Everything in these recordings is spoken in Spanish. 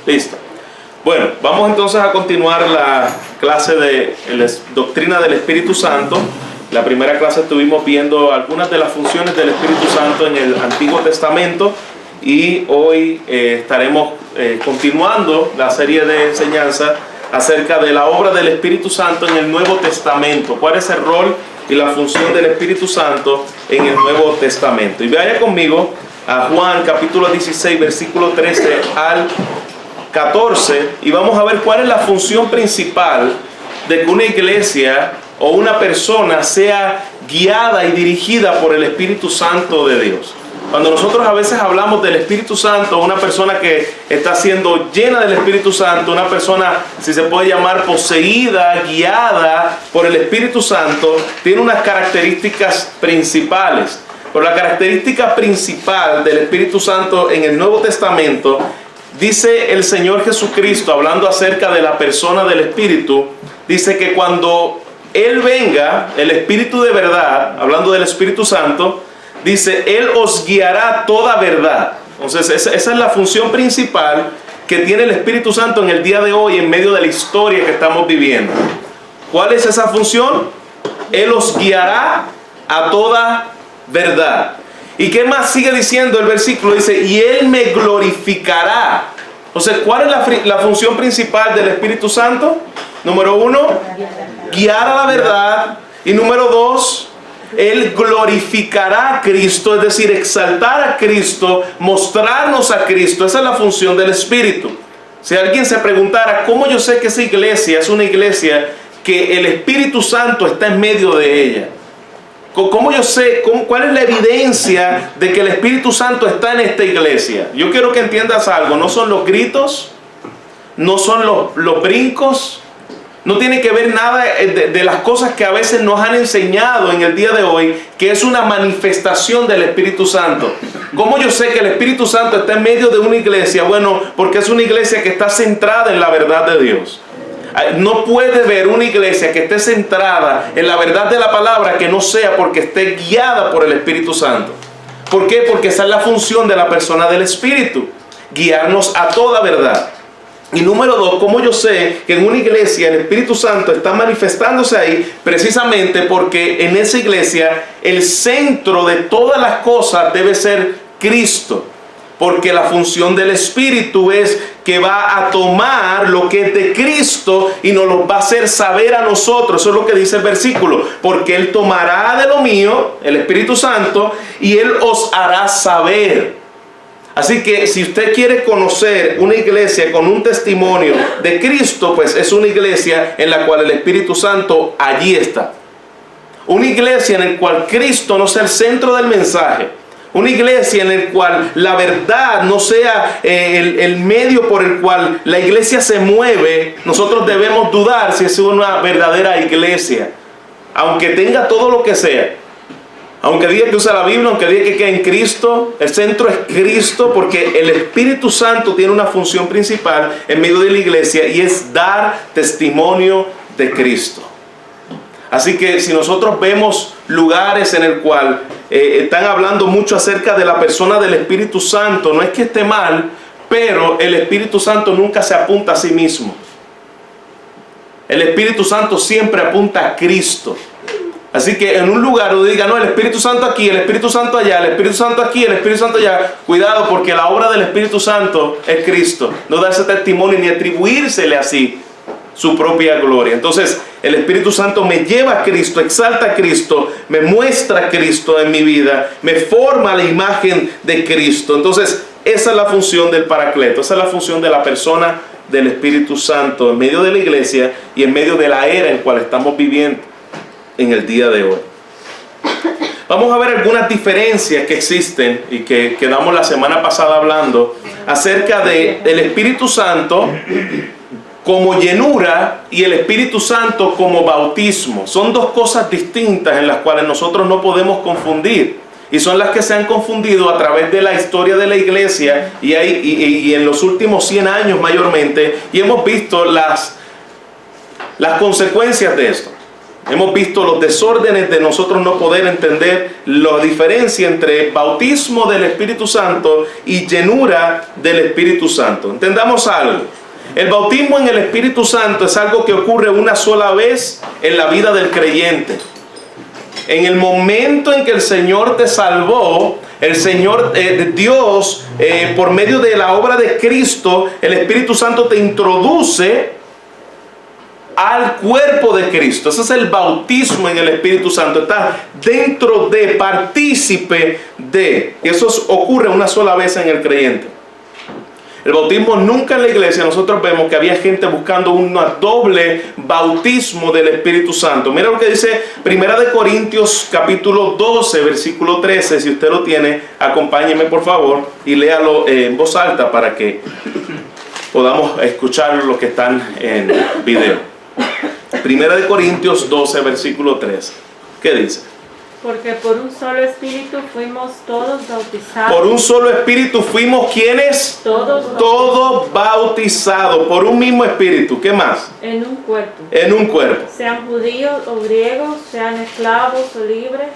Listo. Bueno, vamos entonces a continuar la clase de doctrina del Espíritu Santo. La primera clase estuvimos viendo algunas de las funciones del Espíritu Santo en el Antiguo Testamento y hoy estaremos continuando la serie de enseñanzas acerca de la obra del Espíritu Santo en el Nuevo Testamento. ¿Cuál es el rol y la función del Espíritu Santo en el Nuevo Testamento? Y vaya conmigo a Juan capítulo 16, versículo 13 al 14, y vamos a ver cuál es la función principal de que una iglesia o una persona sea guiada y dirigida por el Espíritu Santo de Dios. Cuando nosotros a veces hablamos del Espíritu Santo, una persona que está siendo llena del Espíritu Santo, una persona, si se puede llamar, poseída, guiada por el Espíritu Santo, tiene unas características principales. Pero la característica principal del Espíritu Santo en el Nuevo Testamento, dice el Señor Jesucristo, hablando acerca de la persona del Espíritu, dice que cuando Él venga, el Espíritu de verdad, hablando del Espíritu Santo, dice, Él os guiará a toda verdad. Entonces, esa es la función principal que tiene el Espíritu Santo en el día de hoy, en medio de la historia que estamos viviendo. ¿Cuál es esa función? Él os guiará a toda verdad. ¿Y qué más sigue diciendo el versículo? Dice, y Él me glorificará. Entonces, ¿cuál es la función principal del Espíritu Santo? Número 1, guiar a la verdad. Y número 2, Él glorificará a Cristo, es decir, exaltar a Cristo, mostrarnos a Cristo. Esa es la función del Espíritu. Si alguien se preguntara, ¿cómo yo sé que esa iglesia es una iglesia que el Espíritu Santo está en medio de ella? ¿Cómo yo sé? ¿Cuál es la evidencia de que el Espíritu Santo está en esta iglesia? Yo quiero que entiendas algo. No son los gritos, no son los brincos, no tiene que ver nada de las cosas que a veces nos han enseñado en el día de hoy, que es una manifestación del Espíritu Santo. ¿Cómo yo sé que el Espíritu Santo está en medio de una iglesia? Bueno, porque es una iglesia que está centrada en la verdad de Dios. No puede ver una iglesia que esté centrada en la verdad de la palabra que no sea porque esté guiada por el Espíritu Santo. ¿Por qué? Porque esa es la función de la persona del Espíritu, guiarnos a toda verdad. Y número 2, ¿cómo yo sé que en una iglesia el Espíritu Santo está manifestándose ahí? Precisamente porque en esa iglesia el centro de todas las cosas debe ser Cristo. Porque la función del Espíritu es que va a tomar lo que es de Cristo y nos lo va a hacer saber a nosotros. Eso es lo que dice el versículo. Porque Él tomará de lo mío, el Espíritu Santo, y Él os hará saber. Así que si usted quiere conocer una iglesia con un testimonio de Cristo, pues es una iglesia en la cual el Espíritu Santo allí está. Una iglesia en la cual Cristo no sea el centro del mensaje. Una iglesia en la cual la verdad no sea el medio por el cual la iglesia se mueve. Nosotros debemos dudar si es una verdadera iglesia. Aunque tenga todo lo que sea. Aunque diga que usa la Biblia, aunque diga que queda en Cristo, el centro es Cristo, porque el Espíritu Santo tiene una función principal en medio de la iglesia y es dar testimonio de Cristo. Así que si nosotros vemos lugares en el cual están hablando mucho acerca de la persona del Espíritu Santo, no es que esté mal, pero el Espíritu Santo nunca se apunta a sí mismo. El Espíritu Santo siempre apunta a Cristo. Así que en un lugar uno diga, no, el Espíritu Santo aquí, el Espíritu Santo allá, el Espíritu Santo aquí, el Espíritu Santo allá. Cuidado, porque la obra del Espíritu Santo es Cristo. No darse testimonio ni atribuírsele así su propia gloria. Entonces, el Espíritu Santo me lleva a Cristo, exalta a Cristo, me muestra a Cristo en mi vida, me forma la imagen de Cristo. Entonces, esa es la función del Paracleto, esa es la función de la persona del Espíritu Santo en medio de la iglesia y en medio de la era en cual estamos viviendo en el día de hoy. Vamos a ver algunas diferencias que existen y que quedamos la semana pasada hablando acerca del Espíritu Santo como llenura y el Espíritu Santo como bautismo. Son dos cosas distintas en las cuales nosotros no podemos confundir. Y son las que se han confundido a través de la historia de la iglesia y en los últimos 100 años mayormente. Y hemos visto las consecuencias de esto. Hemos visto los desórdenes de nosotros no poder entender la diferencia entre bautismo del Espíritu Santo y llenura del Espíritu Santo. Entendamos algo. El bautismo en el Espíritu Santo es algo que ocurre una sola vez en la vida del creyente. En el momento en que el Señor te salvó, el Señor, Dios, por medio de la obra de Cristo, el Espíritu Santo te introduce al cuerpo de Cristo. Ese es el bautismo en el Espíritu Santo. Está dentro de, partícipe de. Y eso ocurre una sola vez en el creyente. El bautismo nunca en la iglesia. Nosotros vemos que había gente buscando un doble bautismo del Espíritu Santo. Mira lo que dice 1 Corintios capítulo 12, versículo 13. Si usted lo tiene, acompáñeme por favor y léalo en voz alta para que podamos escuchar lo que están en video. 1 Corintios 12, versículo 13. ¿Qué dice? Porque por un solo espíritu fuimos todos bautizados. Por un solo espíritu fuimos ¿quiénes? Todos bautizados. Por un mismo espíritu. ¿Qué más? En un cuerpo. En un cuerpo. Sean judíos o griegos, sean esclavos o libres,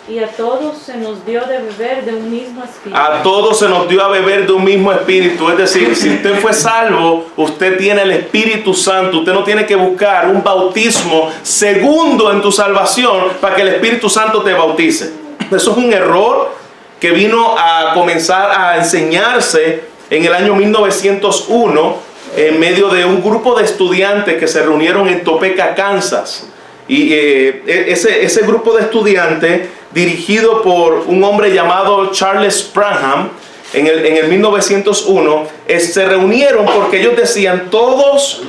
y a todos se nos dio de beber de un mismo espíritu. A todos se nos dio a beber de un mismo espíritu. Es decir, si usted fue salvo, usted tiene el Espíritu Santo. Usted no tiene que buscar un bautismo segundo en tu salvación para que el Espíritu Santo te bautice. Eso es un error que vino a comenzar a enseñarse en el año 1901 en medio de un grupo de estudiantes que se reunieron en Topeka, Kansas. Y ese grupo de estudiantes, dirigido por un hombre llamado Charles Spranham, en el 1901, se reunieron porque ellos decían todos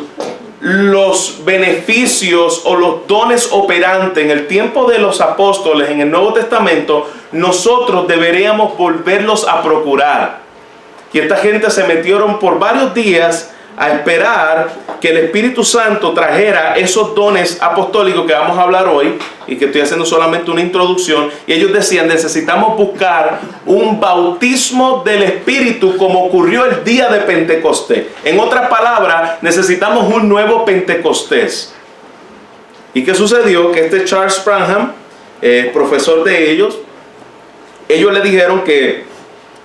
los beneficios o los dones operantes en el tiempo de los apóstoles en el Nuevo Testamento, nosotros deberíamos volverlos a procurar. Y esta gente se metieron por varios días a esperar que el Espíritu Santo trajera esos dones apostólicos que vamos a hablar hoy, y que estoy haciendo solamente una introducción. Y ellos decían, necesitamos buscar un bautismo del Espíritu como ocurrió el día de Pentecostés. En otras palabras, necesitamos un nuevo Pentecostés. ¿Y qué sucedió? Que este Charles Spranham, profesor de ellos le dijeron que,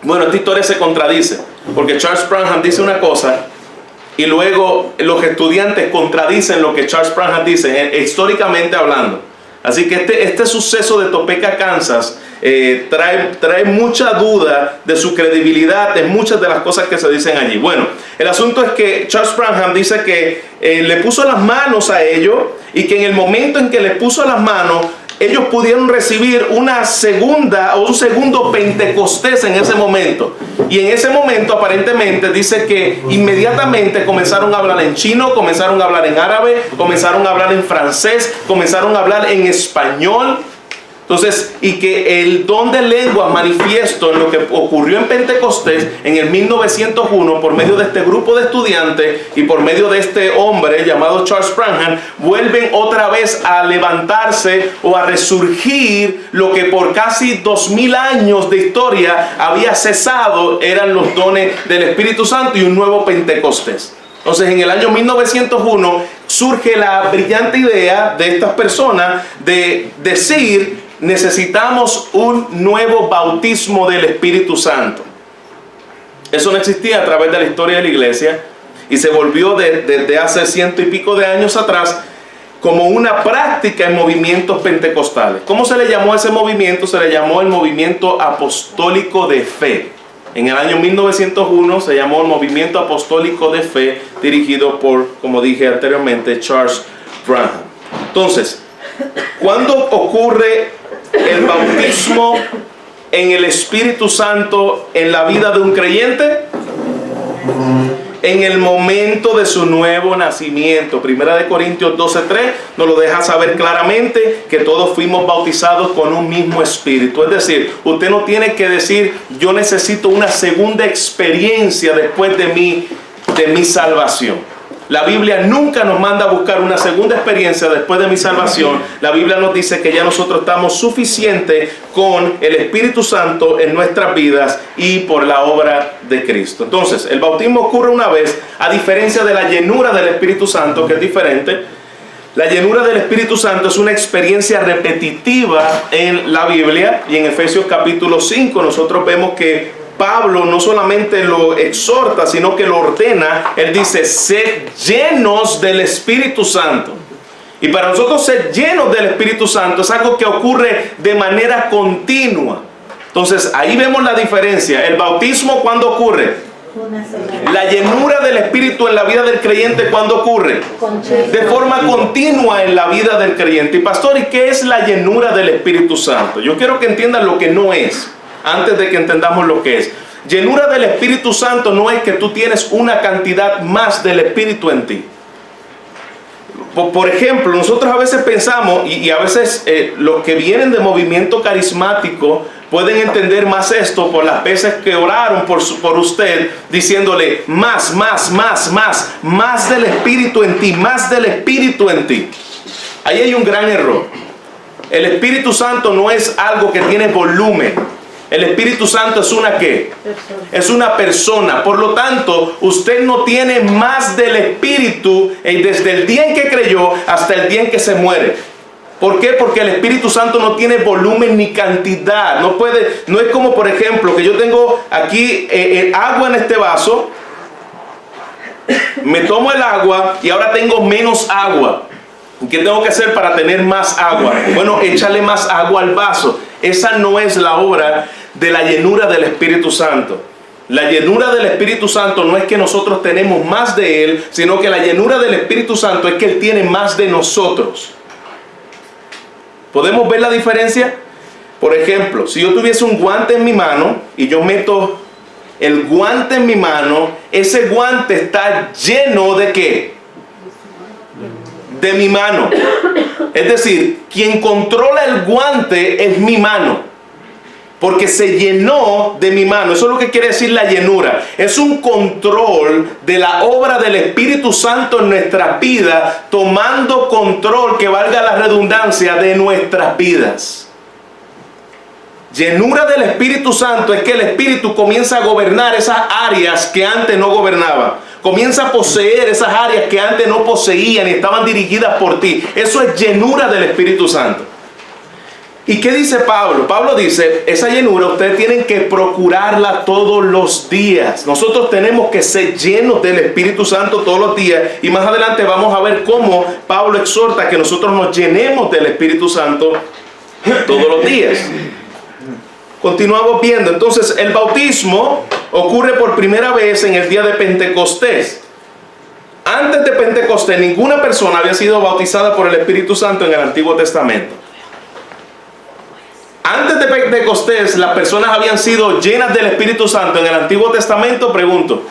bueno, esta historia se contradice, porque Charles Spranham dice una cosa y luego los estudiantes contradicen lo que Charles Spranham dice, históricamente hablando. Así que este suceso de Topeka, Kansas, trae mucha duda de su credibilidad en muchas de las cosas que se dicen allí. Bueno, el asunto es que Charles Spranham dice que le puso las manos a ellos, y que en el momento en que les puso las manos, ellos pudieron recibir una segunda o un segundo Pentecostés en ese momento. Y en ese momento aparentemente dice que inmediatamente comenzaron a hablar en chino, comenzaron a hablar en árabe, comenzaron a hablar en francés, comenzaron a hablar en español. Entonces, y que el don de lengua manifiesto en lo que ocurrió en Pentecostés en el 1901 por medio de este grupo de estudiantes y por medio de este hombre llamado Charles Spranham, vuelven otra vez a levantarse o a resurgir lo que por casi 2000 años de historia había cesado. Eran los dones del Espíritu Santo y un nuevo Pentecostés. Entonces, en el año 1901 surge la brillante idea de estas personas de decir: necesitamos un nuevo bautismo del Espíritu Santo. Eso no existía a través de la historia de la iglesia, y se volvió desde hace 100 y pico de años atrás como una práctica en movimientos pentecostales. ¿Cómo se le llamó a ese movimiento? Se le llamó el movimiento apostólico de fe. En el año 1901 se llamó el movimiento apostólico de fe, dirigido por, como dije anteriormente, Charles Spranham. Entonces, ¿cuándo ocurre el bautismo en el Espíritu Santo en la vida de un creyente? En el momento de su nuevo nacimiento. 1 Corintios 12:3 nos lo deja saber claramente, que todos fuimos bautizados con un mismo espíritu. Es decir, usted no tiene que decir: yo necesito una segunda experiencia después de mi salvación. La Biblia nunca nos manda a buscar una segunda experiencia después de mi salvación. La Biblia nos dice que ya nosotros estamos suficientes con el Espíritu Santo en nuestras vidas y por la obra de Cristo. Entonces, el bautismo ocurre una vez, a diferencia de la llenura del Espíritu Santo, que es diferente. La llenura del Espíritu Santo es una experiencia repetitiva en la Biblia, y en Efesios capítulo 5 nosotros vemos que Pablo no solamente lo exhorta, sino que lo ordena. Él dice, sed llenos del Espíritu Santo. Y para nosotros ser llenos del Espíritu Santo es algo que ocurre de manera continua. Entonces ahí vemos la diferencia. El bautismo, ¿cuándo ocurre? La llenura del Espíritu en la vida del creyente, ¿cuándo ocurre? De forma continua en la vida del creyente. Y pastor, ¿y qué es la llenura del Espíritu Santo? Yo quiero que entiendan lo que no es, antes de que entendamos lo que es. Llenura del Espíritu Santo no es que tú tienes una cantidad más del Espíritu en ti. Por ejemplo, nosotros a veces pensamos, y a veces los que vienen de movimiento carismático pueden entender más esto por las veces que oraron por usted, diciéndole más del Espíritu en ti, más del Espíritu en ti. Ahí hay un gran error. El Espíritu Santo no es algo que tiene volumen. El Espíritu Santo es una ¿qué? Es una persona. Por lo tanto, usted no tiene más del Espíritu desde el día en que creyó hasta el día en que se muere. ¿Por qué? Porque el Espíritu Santo no tiene volumen ni cantidad. No es como, por ejemplo, que yo tengo aquí agua en este vaso. Me tomo el agua y ahora tengo menos agua. ¿Qué tengo que hacer para tener más agua? Bueno, échale más agua al vaso. Esa no es la obra de la llenura del Espíritu Santo. La llenura del Espíritu Santo no es que nosotros tenemos más de Él, sino que la llenura del Espíritu Santo es que Él tiene más de nosotros. ¿Podemos ver la diferencia? Por ejemplo, si yo tuviese un guante en mi mano y yo meto el guante en mi mano, ese guante está lleno ¿de qué? De mi mano. Es decir, quien controla el guante es mi mano, porque se llenó de mi mano. Eso es lo que quiere decir la llenura. Es un control de la obra del Espíritu Santo en nuestras vidas, tomando control, que valga la redundancia, de nuestras vidas. Llenura del Espíritu Santo es que el Espíritu comienza a gobernar esas áreas que antes no gobernaba. Comienza a poseer esas áreas que antes no poseían y estaban dirigidas por ti. Eso es llenura del Espíritu Santo. ¿Y qué dice Pablo? Pablo dice, esa llenura ustedes tienen que procurarla todos los días. Nosotros tenemos que ser llenos del Espíritu Santo todos los días. Y más adelante vamos a ver cómo Pablo exhorta que nosotros nos llenemos del Espíritu Santo todos los días. Continuamos viendo. Entonces, el bautismo ocurre por primera vez en el día de Pentecostés. Antes de Pentecostés, ninguna persona había sido bautizada por el Espíritu Santo en el Antiguo Testamento. Antes de Pentecostés, las personas habían sido llenas del Espíritu Santo en el Antiguo Testamento, pregunto.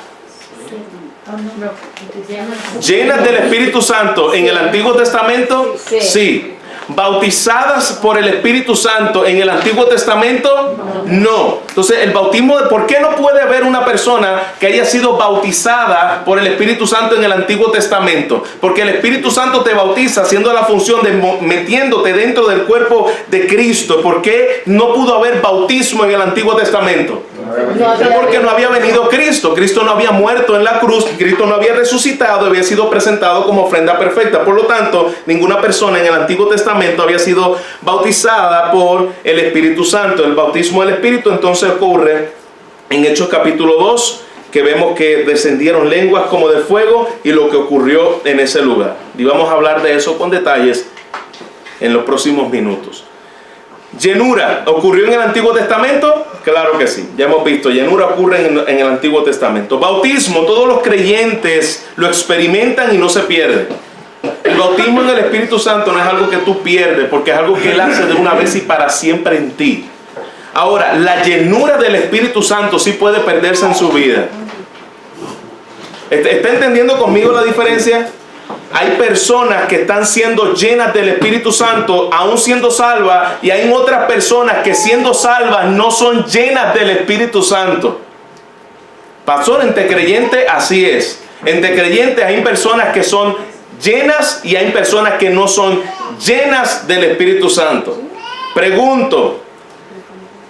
¿Llenas del Espíritu Santo en el Antiguo Testamento? Sí. ¿Bautizadas por el Espíritu Santo en el Antiguo Testamento? No. Entonces, el bautismo, ¿por qué no puede haber una persona que haya sido bautizada por el Espíritu Santo en el Antiguo Testamento? Porque el Espíritu Santo te bautiza haciendo la función de metiéndote dentro del cuerpo de Cristo. ¿Por qué no pudo haber bautismo en el Antiguo Testamento? Porque no había venido Cristo. Cristo no había muerto en la cruz. Cristo no había resucitado. Había sido presentado como ofrenda perfecta. Por lo tanto, ninguna persona en el Antiguo Testamento había sido bautizada por el Espíritu Santo. El bautismo del Espíritu entonces ocurre en Hechos capítulo 2, que vemos que descendieron lenguas como de fuego y lo que ocurrió en ese lugar. Y vamos a hablar de eso con detalles en los próximos minutos. ¿Llenura ocurrió en el Antiguo Testamento? Claro que sí, ya hemos visto, llenura ocurre en el Antiguo Testamento. Bautismo, todos los creyentes lo experimentan y no se pierde. El bautismo en el Espíritu Santo no es algo que tú pierdes, porque es algo que Él hace de una vez y para siempre en ti. Ahora, la llenura del Espíritu Santo sí puede perderse en su vida. ¿Está entendiendo conmigo la diferencia? Hay personas que están siendo llenas del Espíritu Santo aún siendo salvas, y hay otras personas que siendo salvas no son llenas del Espíritu Santo. Pastor, entre creyentes así es. Entre creyentes hay personas que son llenas y hay personas que no son llenas del Espíritu Santo. Pregunto,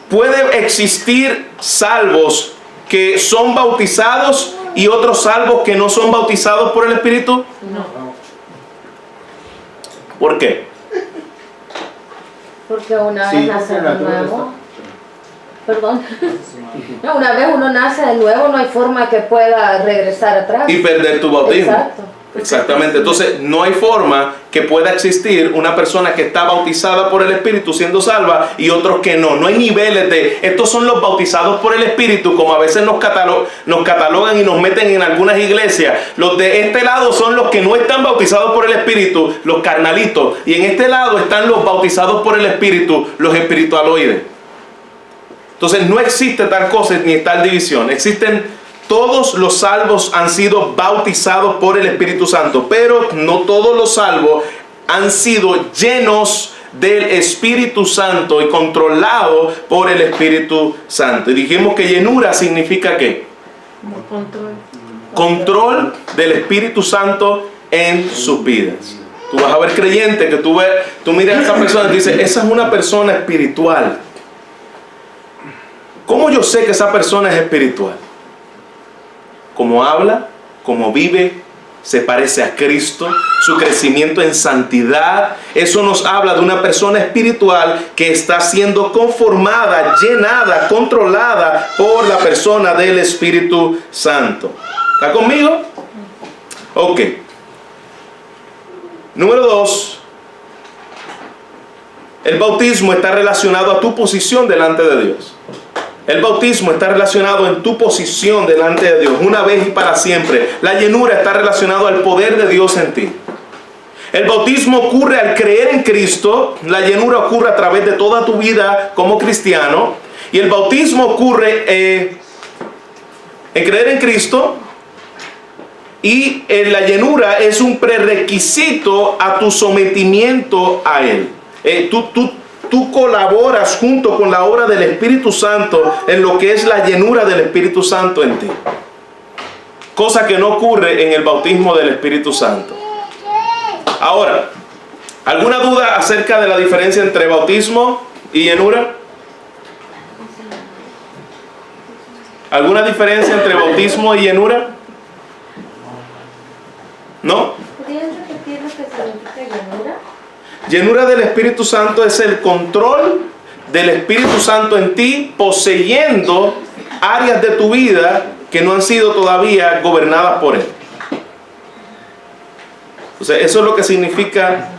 ¿puede existir salvos que son bautizados y otros salvos que no son bautizados por el Espíritu? No. ¿Por qué? Porque una vez nace de nuevo. Perdón. No, una vez uno nace de nuevo, no hay forma que pueda regresar atrás. Y perder tu bautismo. Exacto. Exactamente. Entonces, no hay forma que pueda existir una persona que está bautizada por el Espíritu siendo salva y otros que no. No hay niveles de, estos son los bautizados por el Espíritu, como a veces nos catalogan y nos meten en algunas iglesias. Los de este lado son los que no están bautizados por el Espíritu, los carnalitos. Y en este lado están los bautizados por el Espíritu, los espiritualoides. Entonces, no existe tal cosa ni tal división. Todos los salvos han sido bautizados por el Espíritu Santo, pero no todos los salvos han sido llenos del Espíritu Santo y controlados por el Espíritu Santo. Y dijimos que llenura significa ¿qué? Control. Control del Espíritu Santo en sus vidas. Tú vas a ver creyente que tú miras a esa persona y dices, esa es una persona espiritual. ¿Cómo yo sé que esa persona es espiritual? Cómo habla, cómo vive, se parece a Cristo, su crecimiento en santidad. Eso nos habla de una persona espiritual que está siendo conformada, llenada, controlada por la persona del Espíritu Santo. ¿Está conmigo? Ok. Número 2. El bautismo está relacionado a tu posición delante de Dios. El bautismo está relacionado en tu posición delante de Dios, una vez y para siempre. La llenura está relacionada al poder de Dios en ti. El bautismo ocurre al creer en Cristo. La llenura ocurre a través de toda tu vida como cristiano. Y el bautismo ocurre en creer en Cristo. Y la llenura es un prerequisito a tu sometimiento a Él. Tú colaboras junto con la obra del Espíritu Santo en lo que es la llenura del Espíritu Santo en ti. Cosa que no ocurre en el bautismo del Espíritu Santo. Ahora, ¿alguna duda acerca de la diferencia entre bautismo y llenura? ¿Alguna diferencia entre bautismo y llenura? ¿No? ¿Podrías repetir lo que significa llenura? Llenura del Espíritu Santo es el control del Espíritu Santo en ti, poseyendo áreas de tu vida que no han sido todavía gobernadas por Él. Entonces, eso es lo que significa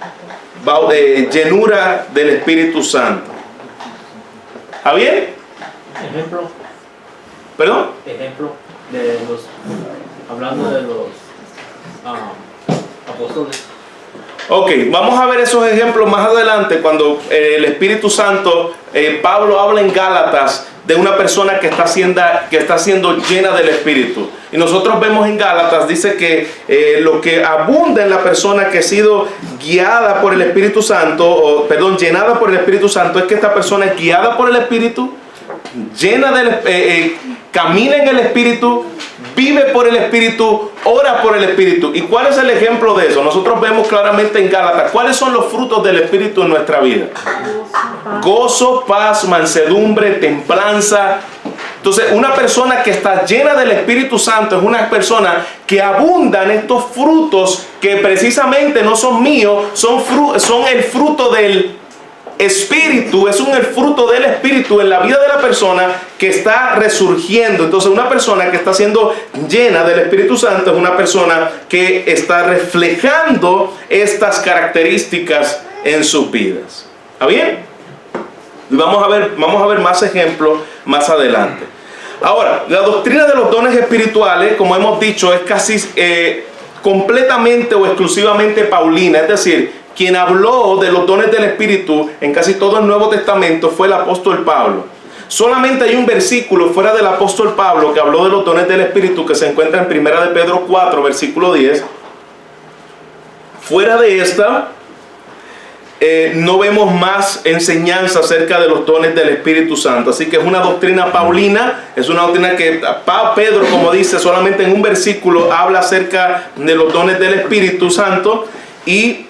llenura del Espíritu Santo. ¿Está bien? Ejemplo. ¿Perdón? Ejemplo de los, hablando de los apóstoles. Ok, vamos a ver esos ejemplos más adelante cuando el Espíritu Santo, Pablo habla en Gálatas de una persona que está siendo llena del Espíritu. Y nosotros vemos en Gálatas, dice que lo que abunda en la persona que ha sido guiada por el Espíritu Santo, llenada por el Espíritu Santo, es que esta persona es guiada por el Espíritu, camina en el Espíritu, vive por el Espíritu, ora por el Espíritu. ¿Y cuál es el ejemplo de eso? Nosotros vemos claramente en Gálatas cuáles son los frutos del Espíritu en nuestra vida. Gozo, paz, mansedumbre, templanza. Entonces, una persona que está llena del Espíritu Santo es una persona que abunda en estos frutos que precisamente no son míos, son el fruto del Espíritu, es el fruto del Espíritu en la vida de la persona que está resurgiendo. Entonces, una persona que está siendo llena del Espíritu Santo es una persona que está reflejando estas características en sus vidas. ¿Está bien? Y vamos a ver más ejemplos más adelante. Ahora, la doctrina de los dones espirituales, como hemos dicho, es casi completamente o exclusivamente paulina. Es decir, quien habló de los dones del Espíritu en casi todo el Nuevo Testamento fue el apóstol Pablo. Solamente hay un versículo fuera del apóstol Pablo que habló de los dones del Espíritu que se encuentra en 1 de Pedro 4, versículo 10. Fuera de esta, no vemos más enseñanza acerca de los dones del Espíritu Santo. Así que es una doctrina paulina, es una doctrina que Pedro, como dice, solamente en un versículo habla acerca de los dones del Espíritu Santo. Y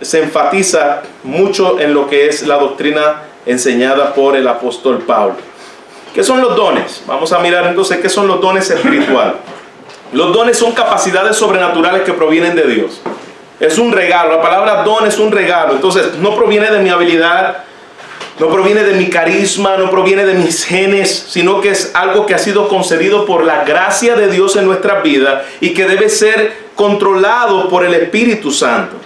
se enfatiza mucho en lo que es la doctrina enseñada por el apóstol Pablo. ¿Qué son los dones? Vamos a mirar entonces qué son los dones espirituales. Los dones son capacidades sobrenaturales que provienen de Dios. Es un regalo. La palabra don es un regalo. Entonces no proviene de mi habilidad, no proviene de mi carisma, no proviene de mis genes, sino que es algo que ha sido concedido por la gracia de Dios en nuestras vidas y que debe ser controlado por el Espíritu Santo.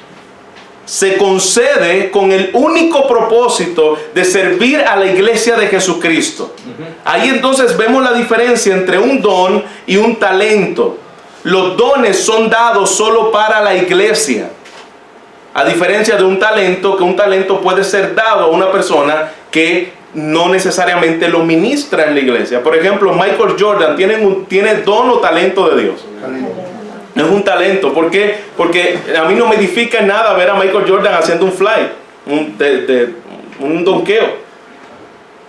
Se concede con el único propósito de servir a la iglesia de Jesucristo. Ahí entonces vemos la diferencia entre un don y un talento. Los dones son dados solo para la iglesia, a diferencia de un talento, que un talento puede ser dado a una persona que no necesariamente lo ministra en la iglesia. Por ejemplo, Michael Jordan tiene don o talento de Dios. Es un talento. ¿Por qué? Porque a mí no me edifica nada ver a Michael Jordan haciendo un fly, un donqueo,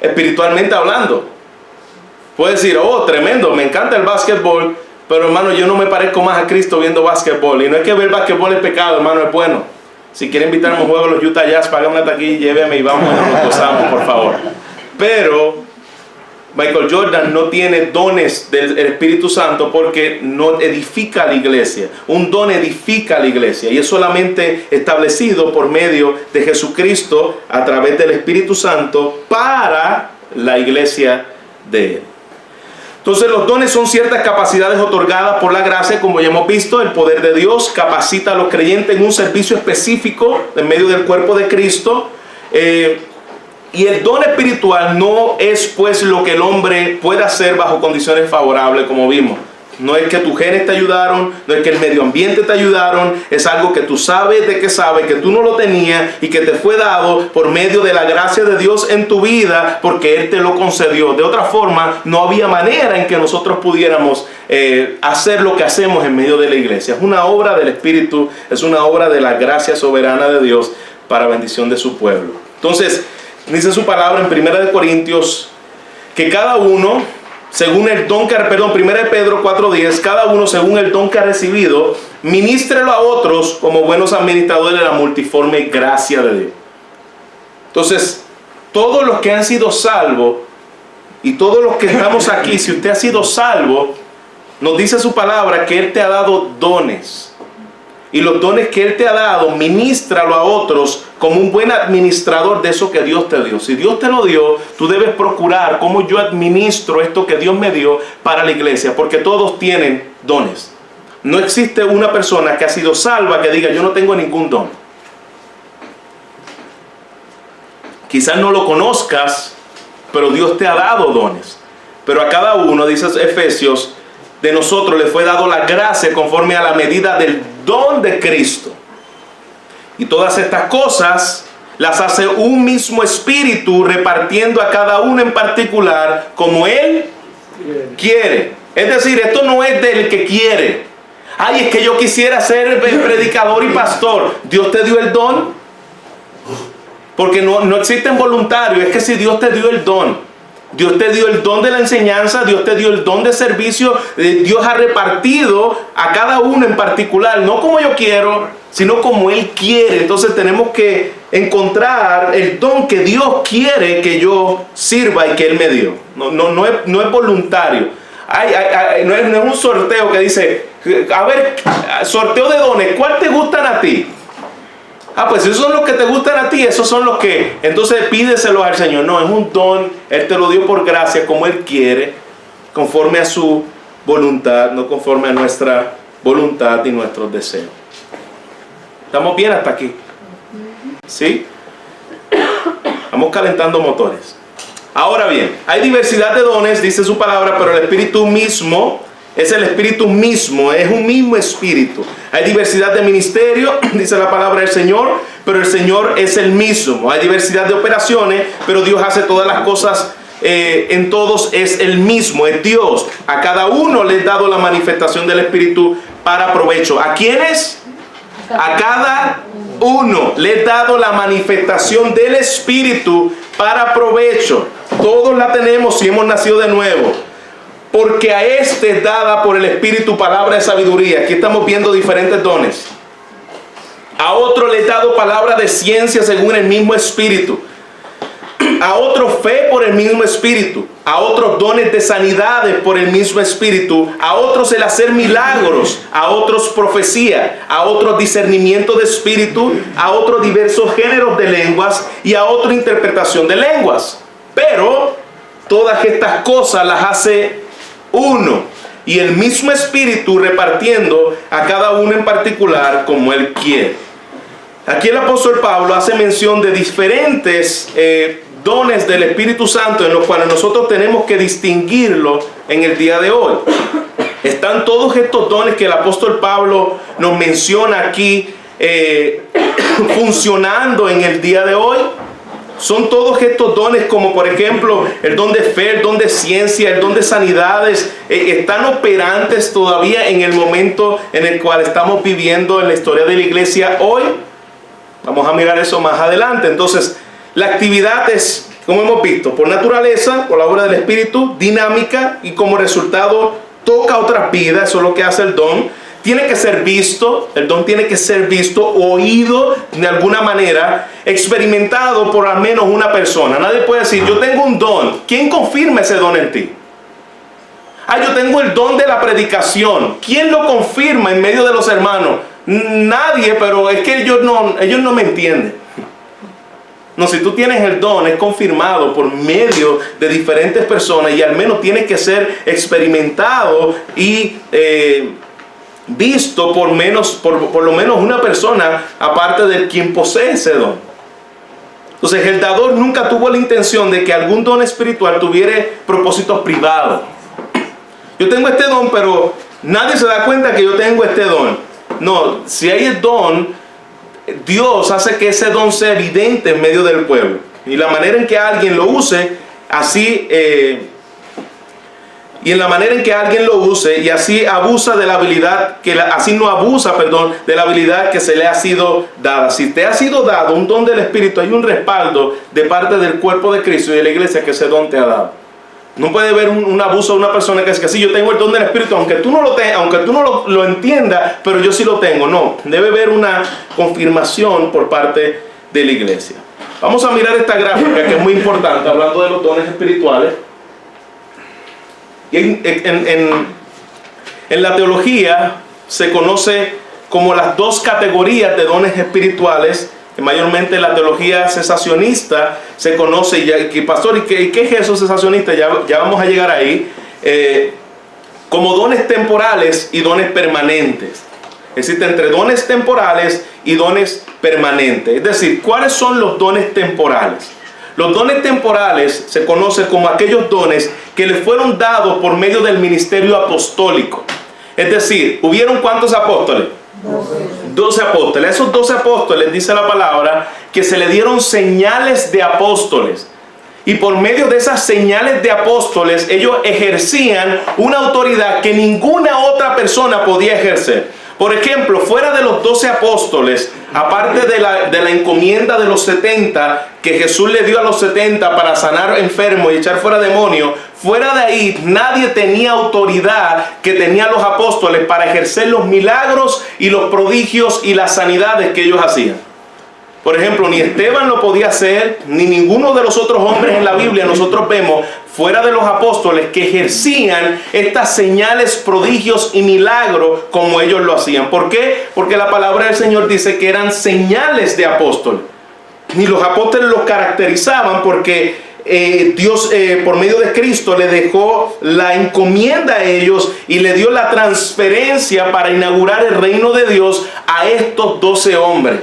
espiritualmente hablando. Puede decir, oh, tremendo, me encanta el básquetbol, pero hermano, yo no me parezco más a Cristo viendo básquetbol. Y no es que ver básquetbol es pecado, hermano, es bueno. Si quiere invitarme a un juego de los Utah Jazz, págame una taquilla y lléveme y vamos y nos gozamos, por favor. Pero Michael Jordan no tiene dones del Espíritu Santo porque no edifica la iglesia. Un don edifica la iglesia y es solamente establecido por medio de Jesucristo a través del Espíritu Santo para la iglesia de Él. Entonces los dones son ciertas capacidades otorgadas por la gracia, como ya hemos visto. El poder de Dios capacita a los creyentes en un servicio específico en medio del cuerpo de Cristo. Y el don espiritual no es pues lo que el hombre puede hacer bajo condiciones favorables, como vimos. No es que tus genes te ayudaron, no es que el medio ambiente te ayudaron, es algo que tú sabes de que sabes, que tú no lo tenías y que te fue dado por medio de la gracia de Dios en tu vida, porque Él te lo concedió. De otra forma, no había manera en que nosotros pudiéramos hacer lo que hacemos en medio de la iglesia. Es una obra del Espíritu, es una obra de la gracia soberana de Dios para bendición de su pueblo. Entonces, dice su palabra en 1 Corintios que cada uno, según el don que, 1 Pedro 4:10, cada uno según el don que ha recibido, ministrelo a otros como buenos administradores de la multiforme gracia de Dios. Entonces, todos los que han sido salvos y todos los que estamos aquí, si usted ha sido salvo, nos dice su palabra que Él te ha dado dones. Y los dones que Él te ha dado, ministralo a otros como un buen administrador de eso que Dios te dio. Si Dios te lo dio, tú debes procurar cómo yo administro esto que Dios me dio para la iglesia, porque todos tienen dones. No existe una persona que ha sido salva que diga, yo no tengo ningún don. Quizás no lo conozcas, pero Dios te ha dado dones. Pero a cada uno, dice Efesios, de nosotros le fue dado la gracia conforme a la medida del don de Cristo. Y todas estas cosas las hace un mismo espíritu, repartiendo a cada uno en particular como Él quiere. Es decir, esto no es del que quiere. Ay, es que yo quisiera ser predicador y pastor. Dios te dio el don. Porque no existen voluntarios. Es que si Dios te dio el don, Dios te dio el don de la enseñanza, Dios te dio el don de servicio, Dios ha repartido a cada uno en particular, no como yo quiero, sino como Él quiere. Entonces tenemos que encontrar el don que Dios quiere que yo sirva y que Él me dio. No es voluntario. No es un sorteo que dice, a ver, sorteo de dones, ¿cuál te gustan a ti? Ah, pues esos son los que te gustan a ti, esos son los que, entonces pídeselos al Señor. No, es un don, Él te lo dio por gracia, como Él quiere, conforme a su voluntad, no conforme a nuestra voluntad y nuestros deseos. ¿Estamos bien hasta aquí? ¿Sí? Vamos calentando motores. Ahora bien, hay diversidad de dones, dice su palabra, pero el Espíritu mismo es el Espíritu mismo, es un mismo Espíritu. Hay diversidad de ministerio, dice la palabra del Señor, pero el Señor es el mismo. Hay diversidad de operaciones, pero Dios hace todas las cosas, en todos es el mismo, es Dios. A cada uno le he dado la manifestación del Espíritu para provecho. ¿A quiénes? A cada uno le he dado la manifestación del Espíritu para provecho. Todos la tenemos si hemos nacido de nuevo. Porque a este es dada por el Espíritu palabra de sabiduría. Aquí estamos viendo diferentes dones. A otro le he dado palabra de ciencia según el mismo Espíritu. a otros fe por el mismo Espíritu, a otros dones de sanidades por el mismo Espíritu, a otros el hacer milagros, a otros profecía, a otros discernimiento de espíritu, a otros diversos géneros de lenguas y a otra interpretación de lenguas. Pero todas estas cosas las hace uno y el mismo Espíritu repartiendo a cada uno en particular como Él quiere. Aquí el apóstol Pablo hace mención de diferentes dones del Espíritu Santo en los cuales nosotros tenemos que distinguirlo en el día de hoy. Están todos estos dones que el apóstol Pablo nos menciona aquí funcionando en el día de hoy. Son todos estos dones, como por ejemplo el don de fe, el don de ciencia, el don de sanidades, están operantes todavía en el momento en el cual estamos viviendo en la historia de la iglesia hoy. Vamos a mirar eso más adelante. Entonces, la actividad es, como hemos visto, por naturaleza, por la obra del Espíritu, dinámica y como resultado toca otras vidas. Eso es lo que hace el don. Tiene que ser visto, el don tiene que ser visto, oído de alguna manera, experimentado por al menos una persona. Nadie puede decir, yo tengo un don. ¿Quién confirma ese don en ti? Yo tengo el don de la predicación. ¿Quién lo confirma en medio de los hermanos? Nadie, pero es que ellos no me entienden. No, si tú tienes el don, es confirmado por medio de diferentes personas y al menos tiene que ser experimentado y visto por lo menos una persona aparte de quien posee ese don. Entonces el dador nunca tuvo la intención de que algún don espiritual tuviera propósitos privados. Yo tengo este don, pero nadie se da cuenta que yo tengo este don. No, si hay el don, Dios hace que ese don sea evidente en medio del pueblo. Y la manera en que alguien lo use, así... y en la manera en que alguien lo use y así abusa de la habilidad, así no abusa, de la habilidad que se le ha sido dada. Si te ha sido dado un don del Espíritu, hay un respaldo de parte del cuerpo de Cristo y de la iglesia que ese don te ha dado. No puede haber un abuso de una persona que es que sí, yo tengo el don del Espíritu, aunque tú no lo entiendas, pero yo sí lo tengo. No, debe haber una confirmación por parte de la iglesia. Vamos a mirar esta gráfica que es muy importante, hablando de los dones espirituales. En la teología se conoce como las dos categorías de dones espirituales, que mayormente en la teología cesacionista se conoce, pastor, ¿y qué es eso cesacionista? Ya vamos a llegar ahí, como dones temporales y dones permanentes. Existe entre dones temporales y dones permanentes. Es decir, ¿cuáles son los dones temporales? Los dones temporales se conocen como aquellos dones que le fueron dados por medio del ministerio apostólico. Es decir, ¿hubieron cuántos apóstoles? 12 apóstoles. Esos 12 apóstoles, dice la palabra, que se le dieron señales de apóstoles. Y por medio de esas señales de apóstoles, ellos ejercían una autoridad que ninguna otra persona podía ejercer. Por ejemplo, fuera de los 12 apóstoles, aparte de la encomienda de los 70 que Jesús le dio a los 70 para sanar enfermos y echar fuera demonios, fuera de ahí nadie tenía autoridad que tenían los apóstoles para ejercer los milagros y los prodigios y las sanidades que ellos hacían. Por ejemplo, ni Esteban lo podía hacer, ni ninguno de los otros hombres en la Biblia nosotros vemos, fuera de los apóstoles, que ejercían estas señales, prodigios y milagros como ellos lo hacían. ¿Por qué? Porque la palabra del Señor dice que eran señales de apóstoles. Y los apóstoles los caracterizaban porque Dios, por medio de Cristo, le dejó la encomienda a ellos y le dio la transferencia para inaugurar el reino de Dios a estos 12 hombres.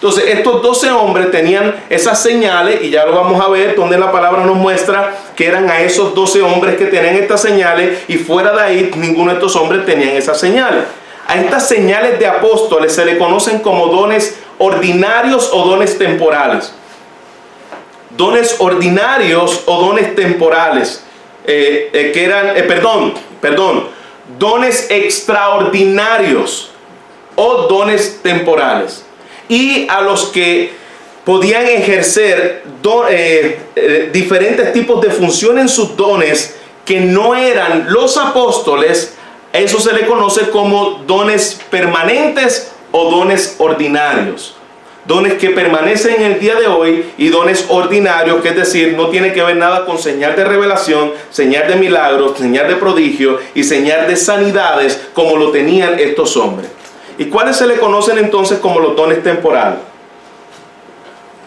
Entonces estos 12 hombres tenían esas señales y ya lo vamos a ver donde la palabra nos muestra que eran a esos 12 hombres que tenían estas señales y fuera de ahí ninguno de estos hombres tenían esas señales. A estas señales de apóstoles se le conocen como dones ordinarios o dones temporales. Dones ordinarios o dones temporales dones extraordinarios o dones temporales. Y a los que podían ejercer diferentes tipos de función en sus dones que no eran los apóstoles, eso se le conoce como dones permanentes o dones ordinarios. dones que permanecen en el día de hoy y dones ordinarios, que es decir, no tiene que ver nada con señal de revelación, señal de milagros, señal de prodigio y señal de sanidades como lo tenían estos hombres. ¿Y cuáles se le conocen entonces como los dones temporales?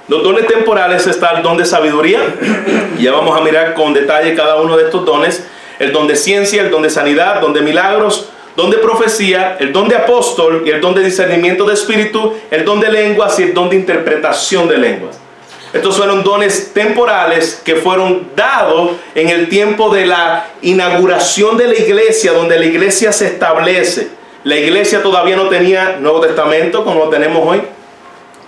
Los dones temporales está el don de sabiduría, y ya vamos a mirar con detalle cada uno de estos dones: el don de ciencia, el don de sanidad, el don de milagros, don de profecía, el don de apóstol y el don de discernimiento de espíritu, el don de lenguas y el don de interpretación de lenguas. Estos fueron dones temporales que fueron dados en el tiempo de la inauguración de la iglesia, donde la iglesia se establece. La iglesia todavía no tenía Nuevo Testamento como lo tenemos hoy,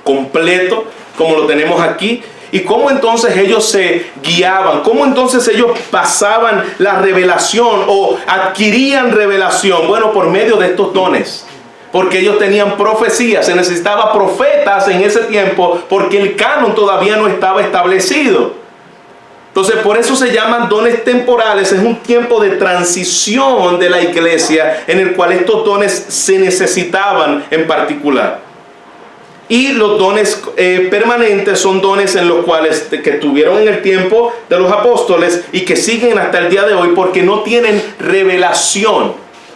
completo como lo tenemos aquí. ¿Y cómo entonces ellos se guiaban? ¿Cómo entonces ellos pasaban la revelación o adquirían revelación? Bueno, por medio de estos dones. Porque ellos tenían profecía. Se necesitaba profetas en ese tiempo porque el canon todavía no estaba establecido. Entonces, por eso se llaman dones temporales. Es un tiempo de transición de la iglesia en el cual estos dones se necesitaban en particular. Y los dones permanentes son dones en los cuales que estuvieron en el tiempo de los apóstoles y que siguen hasta el día de hoy, porque no tienen revelación.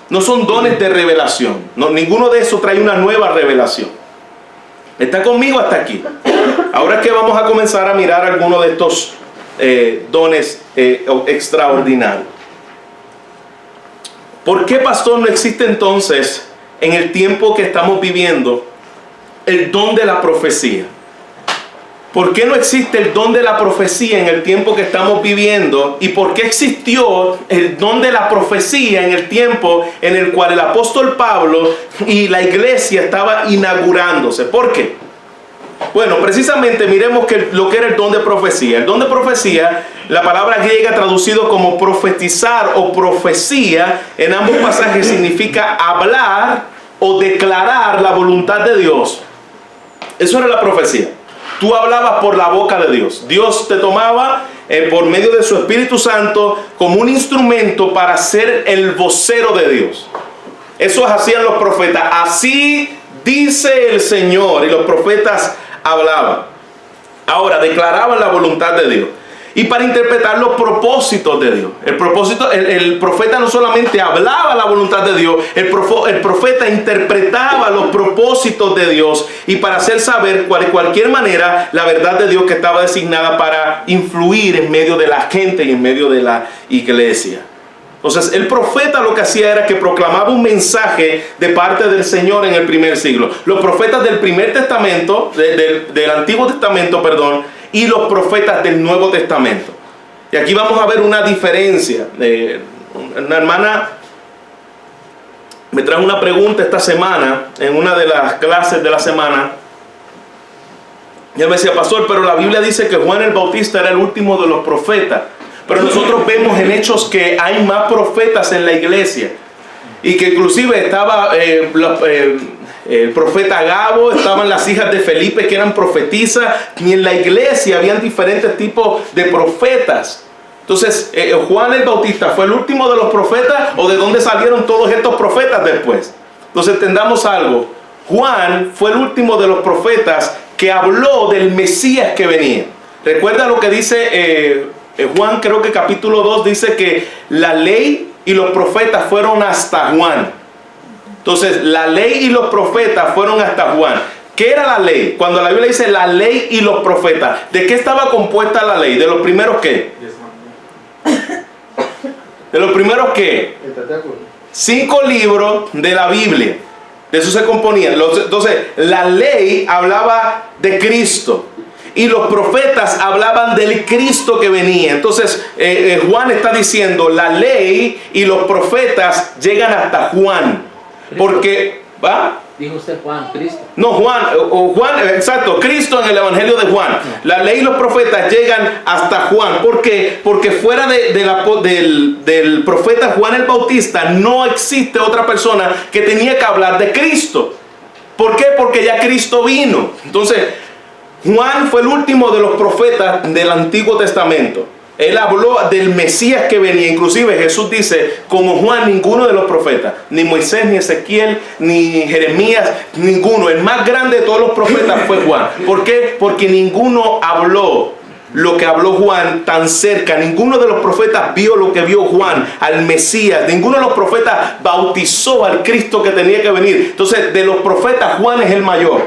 No son dones de revelación. No, ninguno de esos trae una nueva revelación. ¿Está conmigo hasta aquí? Ahora es que vamos a comenzar a mirar algunos de estos dones extraordinarios. ¿Por qué, pastor, no existe entonces en el tiempo que estamos viviendo el don de la profecía? ¿Por qué no existe el don de la profecía en el tiempo que estamos viviendo? ¿Y por qué existió el don de la profecía en el tiempo en el cual el apóstol Pablo y la iglesia estaba inaugurándose? ¿Por qué? Bueno, precisamente miremos lo que era el don de profecía. El don de profecía, la palabra griega traducido como profetizar o profecía, en ambos pasajes significa hablar o declarar la voluntad de Dios. Eso era la profecía. Tú hablabas por la boca de Dios. Dios te tomaba por medio de su Espíritu Santo como un instrumento para ser el vocero de Dios. Eso hacían los profetas. Así dice el Señor. Y los profetas hablaban. Ahora, declaraban la voluntad de Dios. Y para interpretar los propósitos de Dios. El profeta no solamente hablaba la voluntad de Dios, el profeta interpretaba los propósitos de Dios y para hacer saber de cualquier manera la verdad de Dios que estaba designada para influir en medio de la gente y en medio de la iglesia. Entonces el profeta lo que hacía era que proclamaba un mensaje de parte del Señor en el primer siglo. Los profetas del primer testamento, del Antiguo Testamento, perdón, y los profetas del Nuevo Testamento. Y aquí vamos a ver una diferencia. Una hermana me trajo una pregunta esta semana, en una de las clases de la semana. Y él me decía, pastor, pero la Biblia dice que Juan el Bautista era el último de los profetas. Pero nosotros vemos en Hechos que hay más profetas en la iglesia. Y que inclusive estaba el profeta Agabo, estaban las hijas de Felipe que eran profetisas, y en la iglesia habían diferentes tipos de profetas. Entonces, ¿Juan el Bautista fue el último de los profetas o de dónde salieron todos estos profetas después? Entonces entendamos algo. Juan fue el último de los profetas que habló del Mesías que venía. Recuerda lo que dice Juan, creo que capítulo 2 dice que la ley y los profetas fueron hasta Juan. Entonces, la ley y los profetas fueron hasta Juan. ¿Qué era la ley? Cuando la Biblia dice la ley y los profetas, ¿de qué estaba compuesta la ley? ¿De los primeros qué? ¿De los primeros qué? 5 libros de la Biblia. De eso se componía. Entonces, la ley hablaba de Cristo. Y los profetas hablaban del Cristo que venía. Entonces, Juan está diciendo, la ley y los profetas llegan hasta Juan. Porque, ¿va? Dijo usted Juan, Cristo. No, Juan, exacto, Cristo en el Evangelio de Juan. La ley y los profetas llegan hasta Juan. ¿Por qué? Porque fuera del profeta Juan el Bautista no existe otra persona que tenía que hablar de Cristo. ¿Por qué? Porque ya Cristo vino. Entonces, Juan fue el último de los profetas del Antiguo Testamento. Él habló del Mesías que venía. Inclusive Jesús dice, como Juan, ninguno de los profetas, ni Moisés, ni Ezequiel, ni Jeremías, ninguno. El más grande de todos los profetas fue Juan. ¿Por qué? Porque ninguno habló lo que habló Juan tan cerca. Ninguno de los profetas vio lo que vio Juan, al Mesías. Ninguno de los profetas bautizó al Cristo que tenía que venir. Entonces, de los profetas, Juan es el mayor.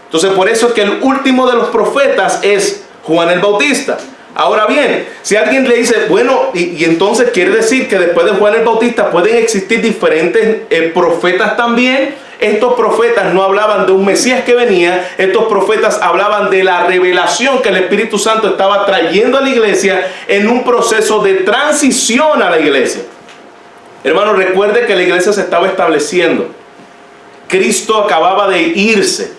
Entonces, por eso es que el último de los profetas es Juan el Bautista. Ahora bien, si alguien le dice, bueno, y entonces quiere decir que después de Juan el Bautista pueden existir diferentes profetas también. Estos profetas no hablaban de un Mesías que venía, estos profetas hablaban de la revelación que el Espíritu Santo estaba trayendo a la iglesia en un proceso de transición a la iglesia. Hermano, recuerde que la iglesia se estaba estableciendo. Cristo acababa de irse.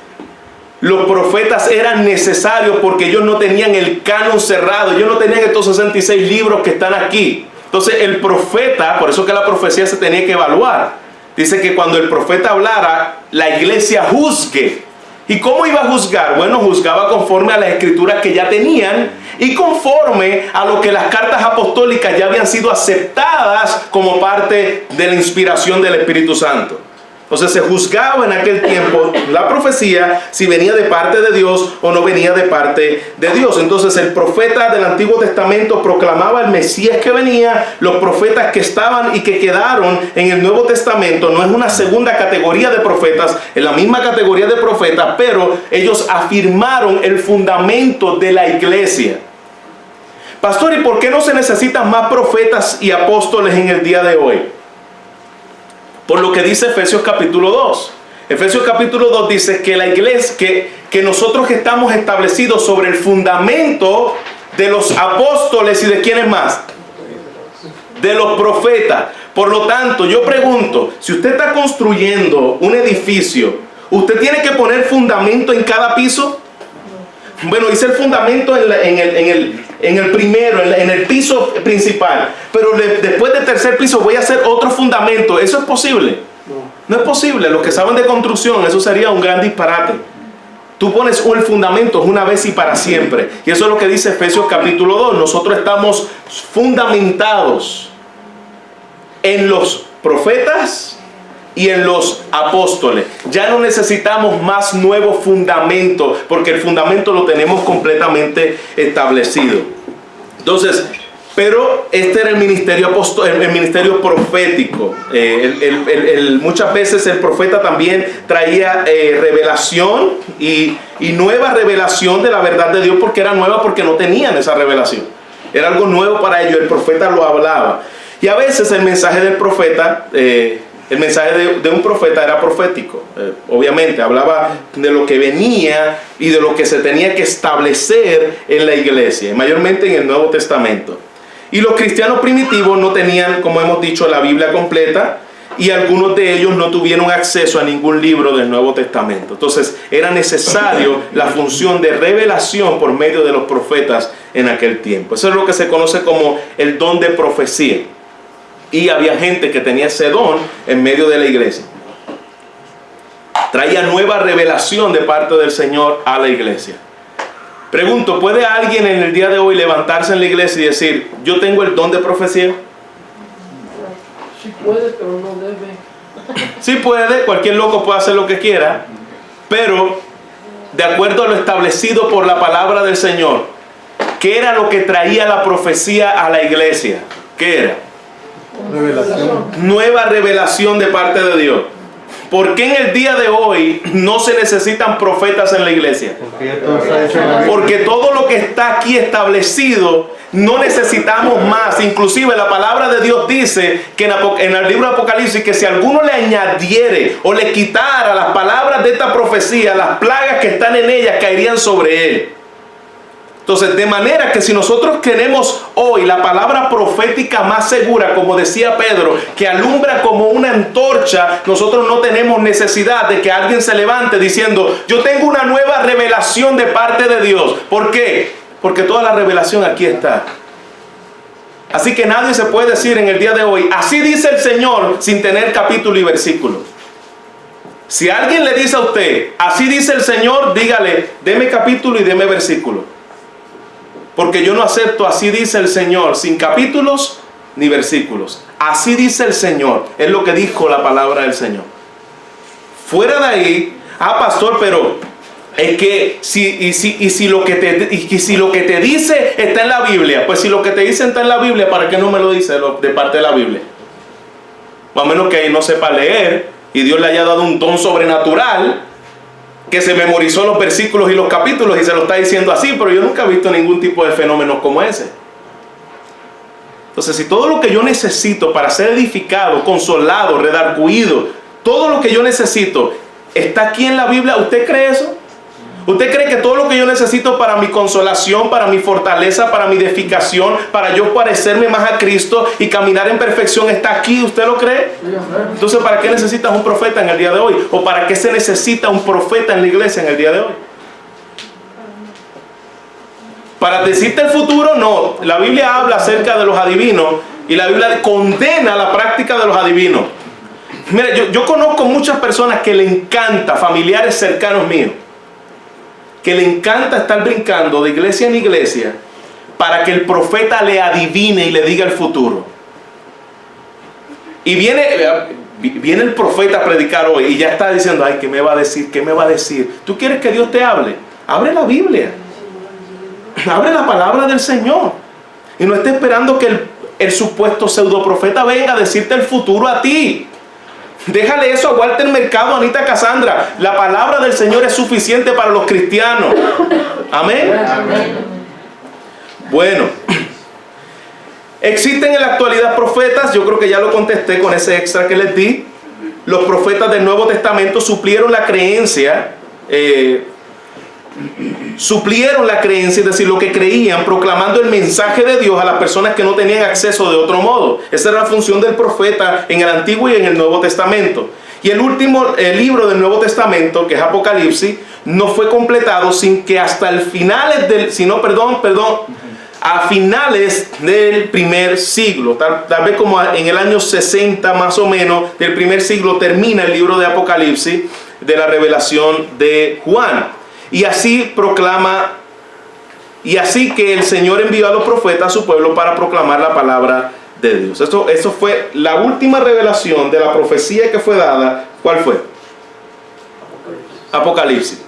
Los profetas eran necesarios porque ellos no tenían el canon cerrado. Ellos no tenían estos 66 libros que están aquí. Entonces el profeta, por eso que la profecía se tenía que evaluar. Dice que cuando el profeta hablara, la iglesia juzgue. ¿Y cómo iba a juzgar? Bueno, juzgaba conforme a las escrituras que ya tenían y conforme a lo que las cartas apostólicas ya habían sido aceptadas como parte de la inspiración del Espíritu Santo. Entonces se juzgaba en aquel tiempo la profecía si venía de parte de Dios o no venía de parte de Dios. Entonces el profeta del Antiguo Testamento proclamaba el Mesías que venía. Los profetas que estaban y que quedaron en el Nuevo Testamento no es una segunda categoría de profetas, es la misma categoría de profetas, pero ellos afirmaron el fundamento de la iglesia. Pastor, ¿y por qué no se necesitan más profetas y apóstoles en el día de hoy? Por lo que dice Efesios capítulo 2. Efesios capítulo 2 dice que la iglesia, que nosotros estamos establecidos sobre el fundamento de los apóstoles y de quiénes más, de los profetas. Por lo tanto, yo pregunto, si usted está construyendo un edificio, ¿usted tiene que poner fundamento en cada piso? Bueno, hice el fundamento en el primero, en el piso principal, pero después del tercer piso voy a hacer otro fundamento. ¿Eso es posible? No es posible. Los que saben de construcción, eso sería un gran disparate. Tú pones el fundamento una vez y para siempre. Y eso es lo que dice Efesios capítulo 2. Nosotros estamos fundamentados en los profetas y en los apóstoles. Ya no necesitamos más nuevo fundamento, porque el fundamento lo tenemos completamente establecido. Entonces, pero este era el ministerio el ministerio profético. Muchas veces el profeta también traía revelación y nueva revelación de la verdad de Dios, porque era nueva, porque no tenían esa revelación. Era algo nuevo para ellos, el profeta lo hablaba. Y a veces el mensaje del profeta, el mensaje de un profeta era profético. Obviamente hablaba de lo que venía y de lo que se tenía que establecer en la iglesia, mayormente en el Nuevo Testamento. Y los cristianos primitivos no tenían, como hemos dicho, la Biblia completa, y algunos de ellos no tuvieron acceso a ningún libro del Nuevo Testamento. Entonces era necesario la función de revelación por medio de los profetas en aquel tiempo. Eso es lo que se conoce como el don de profecía. Y había gente que tenía ese don en medio de la iglesia. Traía nueva revelación de parte del Señor a la iglesia. Pregunto, ¿puede alguien en el día de hoy levantarse en la iglesia y decir, yo tengo el don de profecía? Sí puede, pero no debe. Sí puede, cualquier loco puede hacer lo que quiera, pero de acuerdo a lo establecido por la palabra del Señor, ¿qué era lo que traía la profecía a la iglesia? ¿Qué era? Revelación. Nueva revelación de parte de Dios. ¿Por qué en el día de hoy no se necesitan profetas en la iglesia? Porque todo lo que está aquí establecido, no necesitamos más. Inclusive la palabra de Dios dice que en el libro de Apocalipsis, que si alguno le añadiere o le quitara las palabras de esta profecía, las plagas que están en ella caerían sobre él. Entonces, de manera que si nosotros tenemos hoy la palabra profética más segura, como decía Pedro, que alumbra como una antorcha, nosotros no tenemos necesidad de que alguien se levante diciendo, yo tengo una nueva revelación de parte de Dios. ¿Por qué? Porque toda la revelación aquí está. Así que nadie se puede decir en el día de hoy, así dice el Señor, sin tener capítulo y versículo. Si alguien le dice a usted, así dice el Señor, dígale, deme capítulo y deme versículo. porque yo no acepto, así dice el Señor, sin capítulos ni versículos. Así dice el Señor, es lo que dijo la palabra del Señor. Fuera de ahí, pastor, pero es que si lo que te dice está en la Biblia, pues si lo que te dice está en la Biblia, ¿para qué no me lo dice de parte de la Biblia? Más o menos que no sepa leer y Dios le haya dado un don sobrenatural, que se memorizó los versículos y los capítulos y se lo está diciendo así, pero yo nunca he visto ningún tipo de fenómeno como ese. Entonces, si todo lo que yo necesito para ser edificado, consolado, redarguido, todo lo que yo necesito está aquí en la Biblia, ¿usted cree eso? ¿Usted cree que todo lo que yo necesito para mi consolación, para mi fortaleza, para mi edificación, para yo parecerme más a Cristo y caminar en perfección está aquí? ¿Usted lo cree? Entonces, ¿para qué necesitas un profeta en el día de hoy? ¿O para qué se necesita un profeta en la iglesia en el día de hoy? ¿Para decirte el futuro? No. La Biblia habla acerca de los adivinos y la Biblia condena la práctica de los adivinos. Mira, yo conozco muchas personas que le encanta, familiares cercanos míos, que le encanta estar brincando de iglesia en iglesia para que el profeta le adivine y le diga el futuro. Y viene el profeta a predicar hoy y ya está diciendo, ay, ¿qué me va a decir? ¿Qué me va a decir? ¿Tú quieres que Dios te hable? Abre la Biblia. Abre la palabra del Señor. Y no esté esperando que el supuesto pseudoprofeta venga a decirte el futuro a ti. Déjale eso a Walter Mercado, a Anita Cassandra. La palabra del Señor es suficiente para los cristianos. Amén. Amén. Bueno, existen en la actualidad profetas. Yo creo que ya lo contesté con ese extra que les di. Los profetas del Nuevo Testamento suplieron la creencia, es decir, lo que creían, proclamando el mensaje de Dios a las personas que no tenían acceso de otro modo. Esa era la función del profeta en el Antiguo y en el Nuevo Testamento. Y el último libro del Nuevo Testamento, que es Apocalipsis, no fue completado sin que hasta el finales a finales del primer siglo, tal vez como en el año 60 más o menos del primer siglo, termina el libro de Apocalipsis, de la revelación de Juan. Y así que el Señor envió a los profetas a su pueblo para proclamar la palabra de Dios. Eso fue la última revelación de la profecía que fue dada. ¿Cuál fue? Apocalipsis.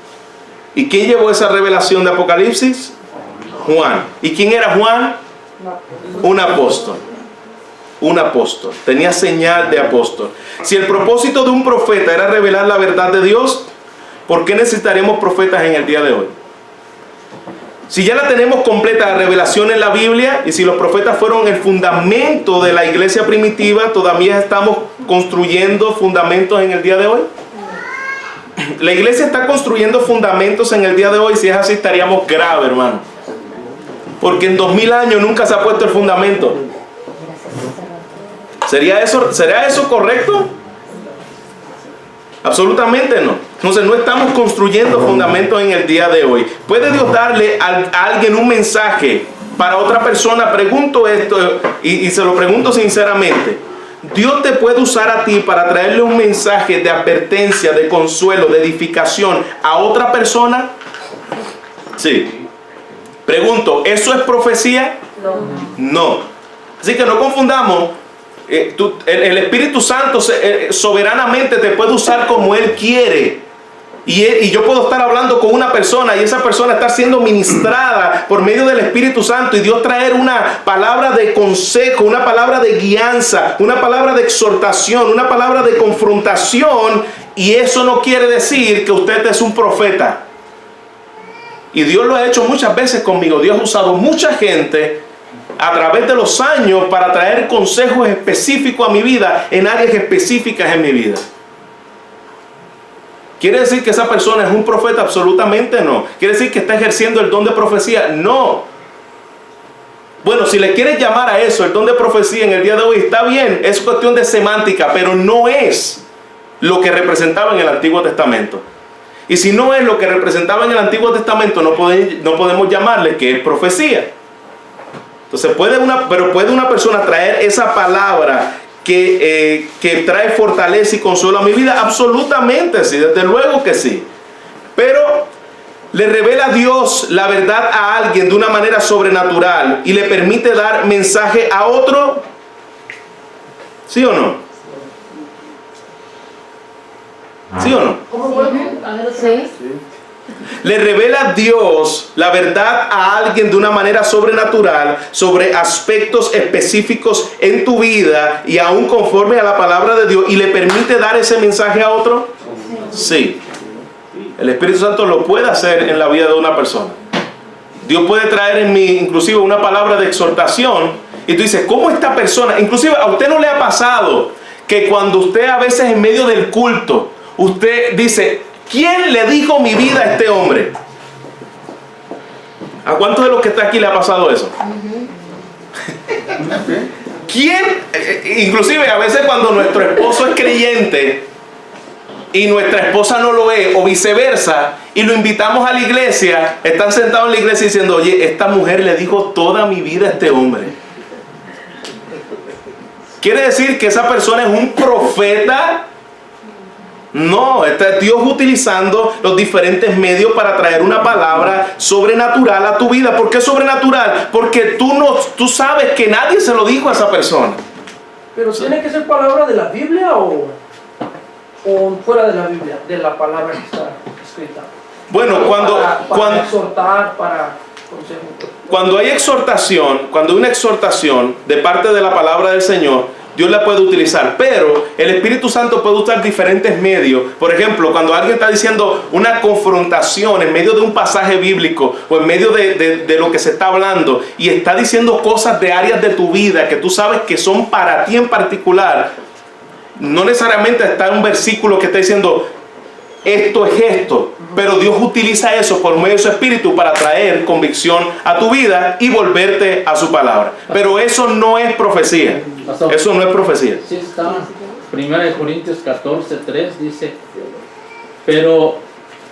¿Y quién llevó esa revelación de Apocalipsis? Juan. ¿Y quién era Juan? Un apóstol. Un apóstol. Tenía señal de apóstol. Si el propósito de un profeta era revelar la verdad de Dios, ¿por qué necesitaremos profetas en el día de hoy? Si ya la tenemos completa, la revelación en la Biblia, y si los profetas fueron el fundamento de la iglesia primitiva, ¿todavía estamos construyendo fundamentos en el día de hoy? La iglesia está construyendo fundamentos en el día de hoy. Si es así, estaríamos graves, hermano. Porque en 2000 años nunca se ha puesto el fundamento. ¿Será eso correcto? Absolutamente no. Entonces no estamos construyendo fundamentos en el día de hoy. ¿Puede Dios darle a alguien un mensaje para otra persona? Pregunto esto y se lo pregunto sinceramente. ¿Dios te puede usar a ti para traerle un mensaje de advertencia, de consuelo, de edificación a otra persona? Sí. Pregunto, ¿eso es profecía? No. Así que no confundamos. El Espíritu Santo soberanamente te puede usar como Él quiere. Y yo puedo estar hablando con una persona y esa persona está siendo ministrada por medio del Espíritu Santo, y Dios traer una palabra de consejo, una palabra de guianza, una palabra de exhortación, una palabra de confrontación, y eso no quiere decir que usted es un profeta. Y Dios lo ha hecho muchas veces conmigo. Dios ha usado mucha gente a través de los años para traer consejos específicos a mi vida, en áreas específicas en mi vida. ¿Quiere decir que esa persona es un profeta? Absolutamente no. ¿Quiere decir que está ejerciendo el don de profecía? No. Bueno, si le quieres llamar a eso el don de profecía en el día de hoy, está bien, es cuestión de semántica, pero no es lo que representaba en el Antiguo Testamento. Y si no es lo que representaba en el Antiguo Testamento, no podemos llamarle que es profecía. Entonces puede una persona traer esa palabra que trae fortaleza y consuelo a mi vida. Absolutamente sí, desde luego que sí. Pero ¿Le revela Dios la verdad a alguien de una manera sobrenatural y le permite dar mensaje a otro? ¿Sí o no? ¿Sí o no? Sí. ¿Le revela Dios la verdad a alguien de una manera sobrenatural sobre aspectos específicos en tu vida y aún conforme a la palabra de Dios y le permite dar ese mensaje a otro? Sí. El Espíritu Santo lo puede hacer en la vida de una persona. Dios puede traer en mí inclusive una palabra de exhortación y tú dices, ¿cómo esta persona? Inclusive a usted no le ha pasado que cuando usted a veces en medio del culto, usted dice, ¿quién le dijo mi vida a este hombre? ¿A cuántos de los que está aquí le ha pasado eso? ¿Quién? Inclusive a veces cuando nuestro esposo es creyente y nuestra esposa no lo es, o viceversa, y lo invitamos a la iglesia, están sentados en la iglesia diciendo, oye, esta mujer le dijo toda mi vida a este hombre. ¿Quiere decir que esa persona es un profeta? No, está Dios utilizando los diferentes medios para traer una palabra sobrenatural a tu vida. ¿Por qué sobrenatural? Porque tú sabes que nadie se lo dijo a esa persona. Pero tiene que ser palabra de la Biblia o fuera de la Biblia, de la palabra que está escrita. Bueno, para exhortar, para consejo. Cuando hay exhortación, cuando hay una exhortación de parte de la palabra del Señor, Dios la puede utilizar, pero el Espíritu Santo puede usar diferentes medios. Por ejemplo, cuando alguien está diciendo una confrontación en medio de un pasaje bíblico o en medio de lo que se está hablando y está diciendo cosas de áreas de tu vida que tú sabes que son para ti en particular, no necesariamente está un versículo que está diciendo esto es esto, pero Dios utiliza eso por medio de su Espíritu para traer convicción a tu vida y volverte a su palabra. Pero eso no es profecía. Eso no es profecía. Sí está. 1 Corintios 14:3 dice, pero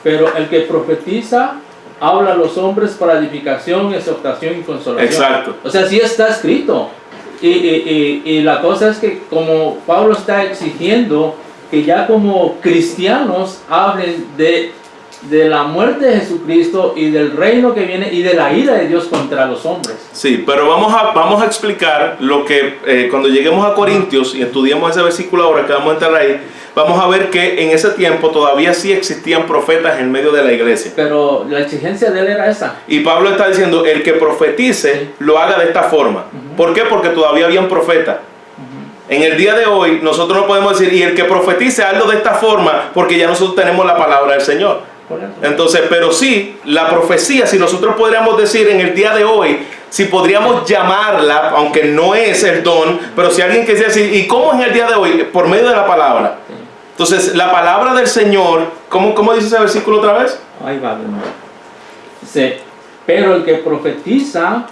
el que profetiza habla a los hombres para edificación, exhortación y consolación. Exacto. O sea, sí está escrito. Y la cosa es que como Pablo está exigiendo que ya como cristianos hablen de la muerte de Jesucristo y del reino que viene y de la ira de Dios contra los hombres. Sí, pero vamos a explicar lo que cuando lleguemos a Corintios y estudiemos ese versículo ahora que vamos a entrar ahí, vamos a ver que en ese tiempo todavía sí existían profetas en medio de la iglesia. Pero la exigencia de él era esa. Y Pablo está diciendo, el que profetice lo haga de esta forma. ¿Por qué? Porque todavía habían profetas. En el día de hoy nosotros no podemos decir, y el que profetice hazlo de esta forma, porque ya nosotros tenemos la palabra del Señor. Entonces, pero sí, la profecía, si nosotros podríamos decir en el día de hoy, si podríamos llamarla, aunque no es el don, pero si alguien quisiera decir, ¿y cómo es en el día de hoy? Por medio de la palabra. Entonces, la palabra del Señor, ¿cómo dice ese versículo otra vez? Ahí va de nuevo. Dice, pero el que profetiza,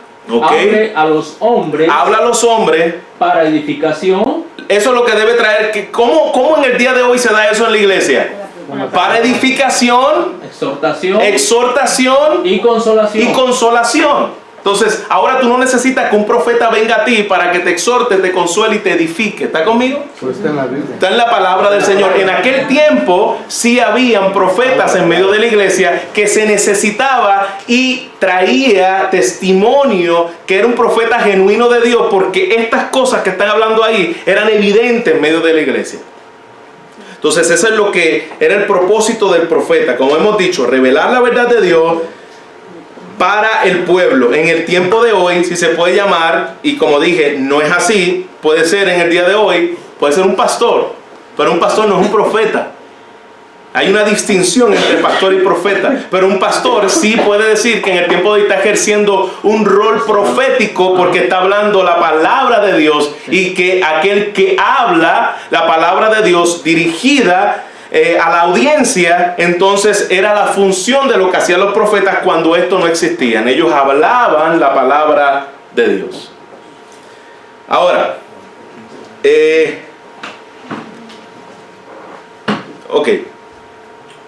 hable a los hombres. Habla a los hombres. Para edificación. Eso es lo que debe traer. ¿Cómo en el día de hoy se da eso en la iglesia? Para edificación, exhortación y consolación. Entonces, ahora tú no necesitas que un profeta venga a ti para que te exhorte, te consuele y te edifique. ¿Está conmigo? Pues está en la Biblia. Está en la palabra del Señor. En aquel tiempo sí habían profetas en medio de la iglesia que se necesitaba y traía testimonio que era un profeta genuino de Dios, porque estas cosas que están hablando ahí eran evidentes en medio de la iglesia. Entonces, eso es lo que era el propósito del profeta. Como hemos dicho, revelar la verdad de Dios para el pueblo. En el tiempo de hoy, si se puede llamar, y como dije, no es así, puede ser en el día de hoy, puede ser un pastor, pero un pastor no es un profeta. Hay una distinción entre pastor y profeta, pero un pastor sí puede decir que en el tiempo de hoy está ejerciendo un rol profético porque está hablando la palabra de Dios, y que aquel que habla la palabra de Dios dirigida a la audiencia, entonces era la función de lo que hacían los profetas cuando esto no existían. Ellos hablaban la palabra de Dios. Ahora,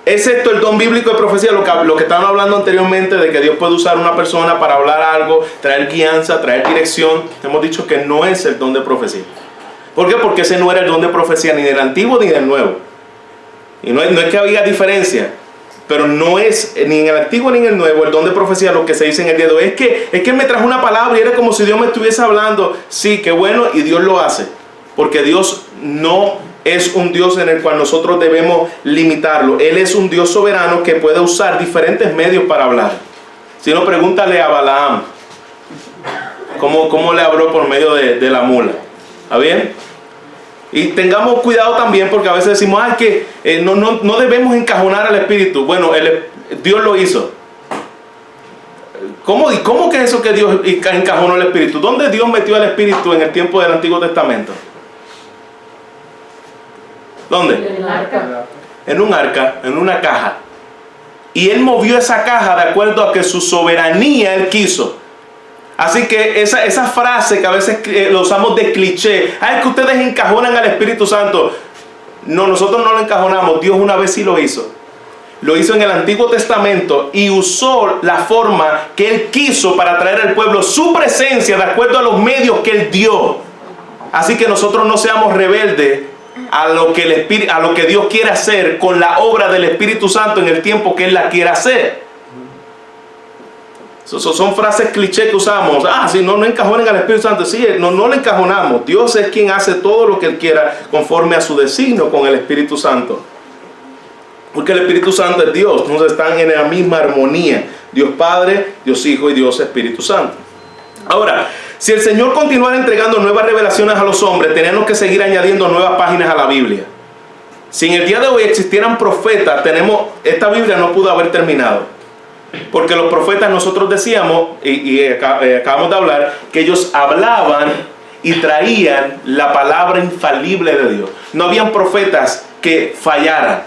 ¿es esto el don bíblico de profecía? Lo que estaban hablando anteriormente, de que Dios puede usar a una persona para hablar algo, traer guianza, traer dirección. Hemos dicho que no es el don de profecía. ¿Por qué? Porque ese no era el don de profecía ni del Antiguo ni del Nuevo. Y no es que había diferencia, Pero no es ni en el Antiguo ni en el Nuevo el don de profecía lo que se dice en el día de hoy. Es que Él me trajo una palabra y era como si Dios me estuviese hablando. Sí, qué bueno, y Dios lo hace. Porque Dios no es un Dios en el cual nosotros debemos limitarlo. Él es un Dios soberano que puede usar diferentes medios para hablar. Si no, pregúntale a Balaam cómo le habló por medio de la mula. ¿Está bien? Y tengamos cuidado también, porque a veces decimos que no debemos encajonar al Espíritu. Bueno, Dios lo hizo. ¿Cómo que es eso que Dios encajonó al Espíritu? ¿Dónde Dios metió al Espíritu en el tiempo del Antiguo Testamento? ¿Dónde? En el arca. En un arca, en una caja. Y Él movió esa caja de acuerdo a que su soberanía Él quiso. Así que esa frase que a veces lo usamos de cliché, es que ustedes encajonan al Espíritu Santo. No, nosotros no lo encajonamos. Dios una vez sí lo hizo. Lo hizo en el Antiguo Testamento y usó la forma que Él quiso para traer al pueblo su presencia de acuerdo a los medios que Él dio. Así que nosotros no seamos rebeldes a lo que Dios quiere hacer con la obra del Espíritu Santo en el tiempo que Él la quiera hacer. Son frases cliché que usamos. Si no encajonen al Espíritu Santo. Sí, no le encajonamos. Dios es quien hace todo lo que Él quiera conforme a su designio con el Espíritu Santo. Porque el Espíritu Santo es Dios. Entonces están en la misma armonía. Dios Padre, Dios Hijo y Dios Espíritu Santo. Ahora, si el Señor continuara entregando nuevas revelaciones a los hombres, tenemos que seguir añadiendo nuevas páginas a la Biblia. Si en el día de hoy existieran profetas, esta Biblia no pudo haber terminado. Porque los profetas, nosotros decíamos, y acabamos de hablar, que ellos hablaban y traían la palabra infalible de Dios. No habían profetas que fallaran.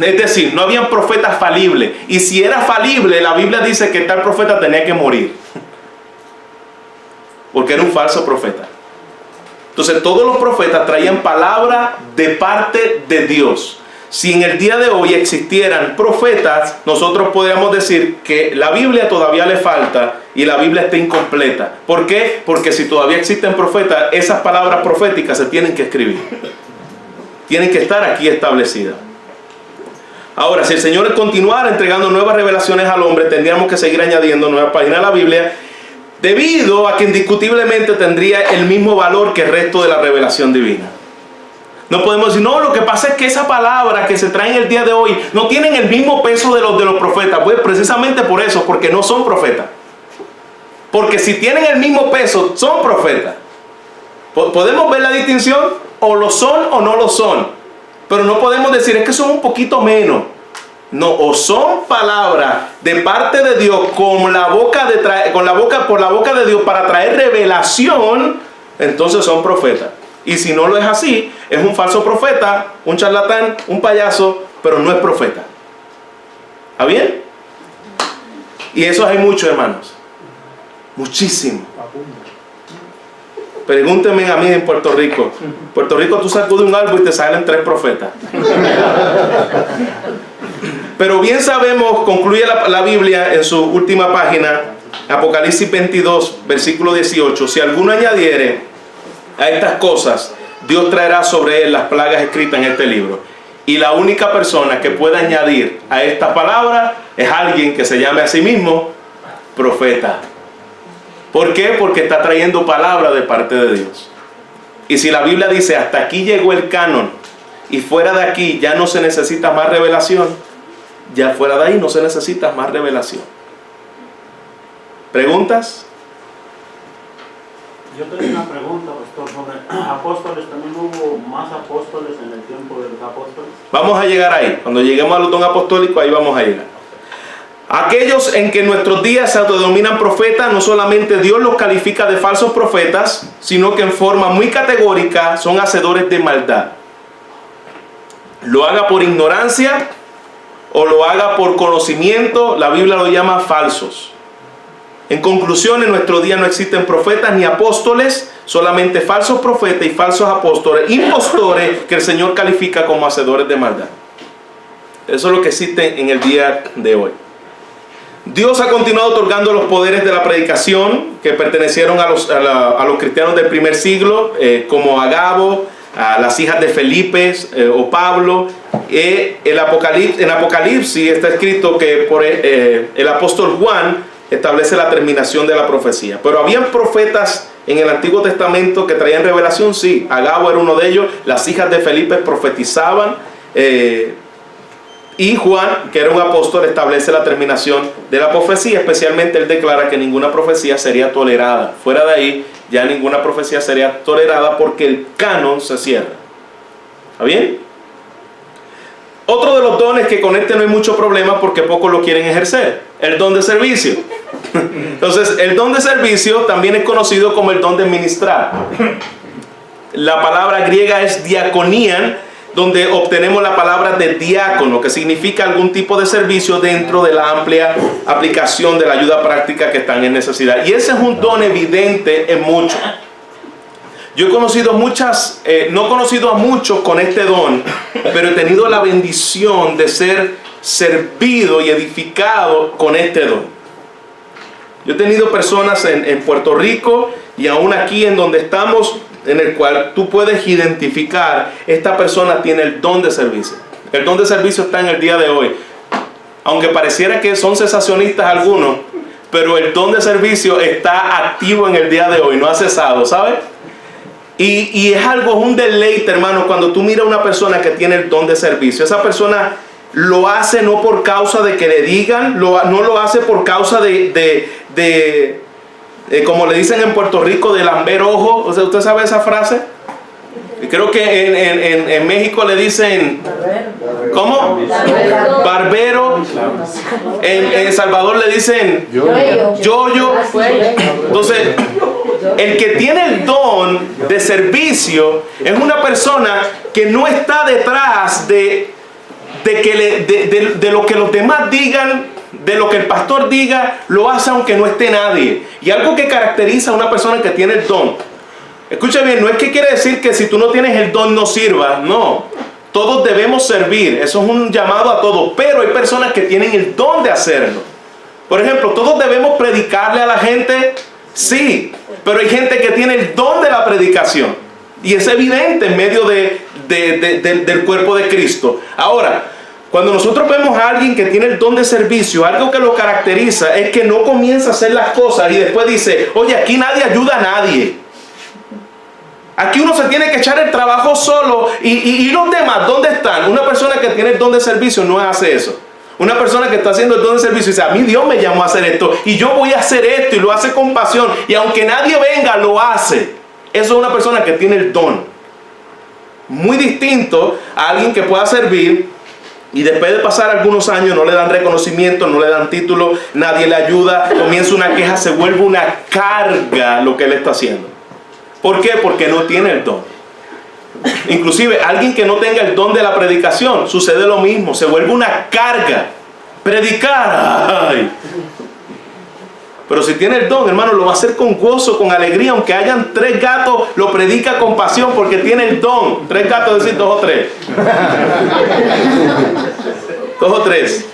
Es decir, no habían profetas falibles. Y si era falible, la Biblia dice que tal profeta tenía que morir. Porque era un falso profeta. Entonces todos los profetas traían palabra de parte de Dios. Si en el día de hoy existieran profetas, nosotros podríamos decir que la Biblia todavía le falta y la Biblia está incompleta. ¿Por qué? Porque si todavía existen profetas, esas palabras proféticas se tienen que escribir. Tienen que estar aquí establecidas. Ahora, si el Señor continuara entregando nuevas revelaciones al hombre, tendríamos que seguir añadiendo nuevas páginas a la Biblia, debido a que indiscutiblemente tendría el mismo valor que el resto de la revelación divina. No podemos decir, no, lo que pasa es que esa palabra que se trae en el día de hoy no tienen el mismo peso de los profetas. Pues precisamente por eso, porque no son profetas. Porque si tienen el mismo peso, son profetas. Podemos ver la distinción, o lo son o no lo son. Pero no podemos decir, es que son un poquito menos. No, o son palabras de parte de Dios por la boca de Dios para traer revelación, entonces son profetas. Y si no lo es así, es un falso profeta, un charlatán, un payaso, pero no es profeta. ¿Está bien? Y eso hay mucho, hermanos. Muchísimo. Pregúntenme a mí en Puerto Rico. En Puerto Rico tú sacudes un árbol y te salen 3 profetas. Pero bien sabemos, concluye la Biblia en su última página, Apocalipsis 22, versículo 18. Si alguno añadiere a estas cosas, Dios traerá sobre él las plagas escritas en este libro. Y la única persona que puede añadir a esta palabra es alguien que se llame a sí mismo profeta. ¿Por qué? Porque está trayendo palabra de parte de Dios. Y si la Biblia dice, hasta aquí llegó el canon, y fuera de aquí ya no se necesita más revelación, ya fuera de ahí no se necesita más revelación. ¿Preguntas? Yo tengo una pregunta, pastor, sobre apóstoles. ¿También hubo más apóstoles en el tiempo de los apóstoles? Vamos a llegar ahí. Cuando lleguemos al don apostólico, ahí vamos a llegar. Aquellos en que en nuestros días se autodenominan profetas, no solamente Dios los califica de falsos profetas, sino que en forma muy categórica son hacedores de maldad. Lo haga por ignorancia o lo haga por conocimiento, la Biblia lo llama falsos. En conclusión, en nuestro día no existen profetas ni apóstoles, solamente falsos profetas y falsos apóstoles, impostores que el Señor califica como hacedores de maldad. Eso es lo que existe en el día de hoy. Dios ha continuado otorgando los poderes de la predicación que pertenecieron a los cristianos del primer siglo, como Agabo, las hijas de Felipe o Pablo. En Apocalipsis está escrito que el apóstol Juan establece la terminación de la profecía. Pero habían profetas en el Antiguo Testamento que traían revelación, sí. Agabo era uno de ellos. Las hijas de Felipe profetizaban. Y Juan, que era un apóstol, establece la terminación de la profecía. Especialmente él declara que ninguna profecía sería tolerada. Fuera de ahí, ya ninguna profecía sería tolerada porque el canon se cierra. ¿Está bien? Otro de los dones que con este no hay mucho problema porque pocos lo quieren ejercer. El don de servicio. Entonces, el don de servicio también es conocido como el don de ministrar. La palabra griega es diaconía, donde obtenemos la palabra de diácono, que significa algún tipo de servicio dentro de la amplia aplicación de la ayuda práctica que están en necesidad. Y ese es un don evidente en muchos. Yo he conocido no he conocido a muchos con este don, pero he tenido la bendición de ser servido y edificado con este don. Yo he tenido personas en Puerto Rico y aún aquí en donde estamos, en el cual tú puedes identificar, esta persona tiene el don de servicio. El don de servicio está en el día de hoy. Aunque pareciera que son cesacionistas algunos, pero el don de servicio está activo en el día de hoy, no ha cesado, ¿sabes? Y es un deleite, hermano, cuando tú miras a una persona que tiene el don de servicio. Esa persona lo hace no por causa de que le digan, no lo hace por causa de como le dicen en Puerto Rico, de lamber ojo. O sea, ¿usted sabe esa frase? Creo que en México le dicen, ¿cómo? Barbero. En El Salvador le dicen yoyo. Entonces, el que tiene el don de servicio es una persona que no está detrás de lo que los demás digan, de lo que el pastor diga, lo hace aunque no esté nadie. Y algo que caracteriza a una persona que tiene el don, escucha bien, no es que quiere decir que si tú no tienes el don no sirvas, no. Todos debemos servir, eso es un llamado a todos, pero hay personas que tienen el don de hacerlo. Por ejemplo, todos debemos predicarle a la gente, sí, pero hay gente que tiene el don de la predicación y es evidente en medio del cuerpo de Cristo. Ahora, cuando nosotros vemos a alguien que tiene el don de servicio, algo que lo caracteriza es que no comienza a hacer las cosas y después dice, oye, aquí nadie ayuda a nadie. Aquí uno se tiene que echar el trabajo solo y los demás, ¿dónde están? Una persona que tiene el don de servicio no hace eso. Una persona que está haciendo el don de servicio dice, a mí Dios me llamó a hacer esto y yo voy a hacer esto, y lo hace con pasión, y aunque nadie venga, lo hace. Eso es una persona que tiene el don. Muy distinto a alguien que pueda servir y después de pasar algunos años no le dan reconocimiento, no le dan título, nadie le ayuda, comienza una queja, se vuelve una carga lo que él está haciendo. ¿Por qué? Porque no tiene el don. Inclusive alguien que no tenga el don de la predicación, sucede lo mismo, se vuelve una carga. Predicar, ay. Pero si tiene el don, hermano, lo va a hacer con gozo, con alegría. Aunque hayan 3 gatos, lo predica con pasión porque tiene el don. 3 gatos, decir 2 o 3. 2 o 3.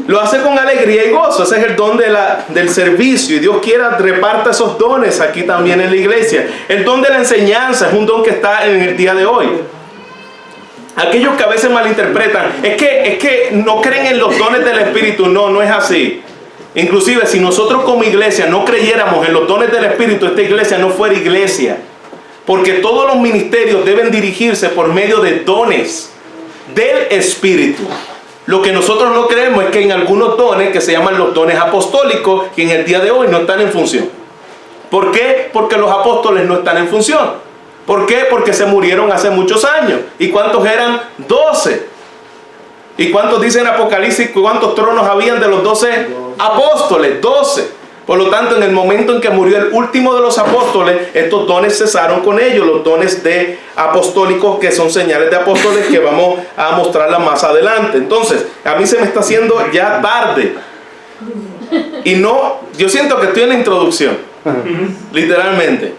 Lo hace con alegría y gozo. Ese es el don del servicio. Y Dios quiera reparta esos dones aquí también en la iglesia. El don de la enseñanza es un don que está en el día de hoy. Aquellos que a veces malinterpretan, es que no creen en los dones del Espíritu. No, no es así. Inclusive si nosotros como iglesia no creyéramos en los dones del Espíritu, esta iglesia no fuera iglesia. Porque todos los ministerios deben dirigirse por medio de dones del Espíritu. Lo que nosotros no creemos es que en algunos dones que se llaman los dones apostólicos, que en el día de hoy no están en función. ¿Por qué? Porque los apóstoles no están en función. ¿Por qué? Porque se murieron hace muchos años. ¿Y cuántos eran? 12. ¿Y cuántos dicen en Apocalipsis cuántos tronos habían de los 12 apóstoles? 12. Por lo tanto, en el momento en que murió el último de los apóstoles, estos dones cesaron con ellos, los dones de apostólicos, que son señales de apóstoles que vamos a mostrarlas más adelante. Entonces, a mí se me está haciendo ya tarde. Y no, yo siento que estoy en la introducción, literalmente.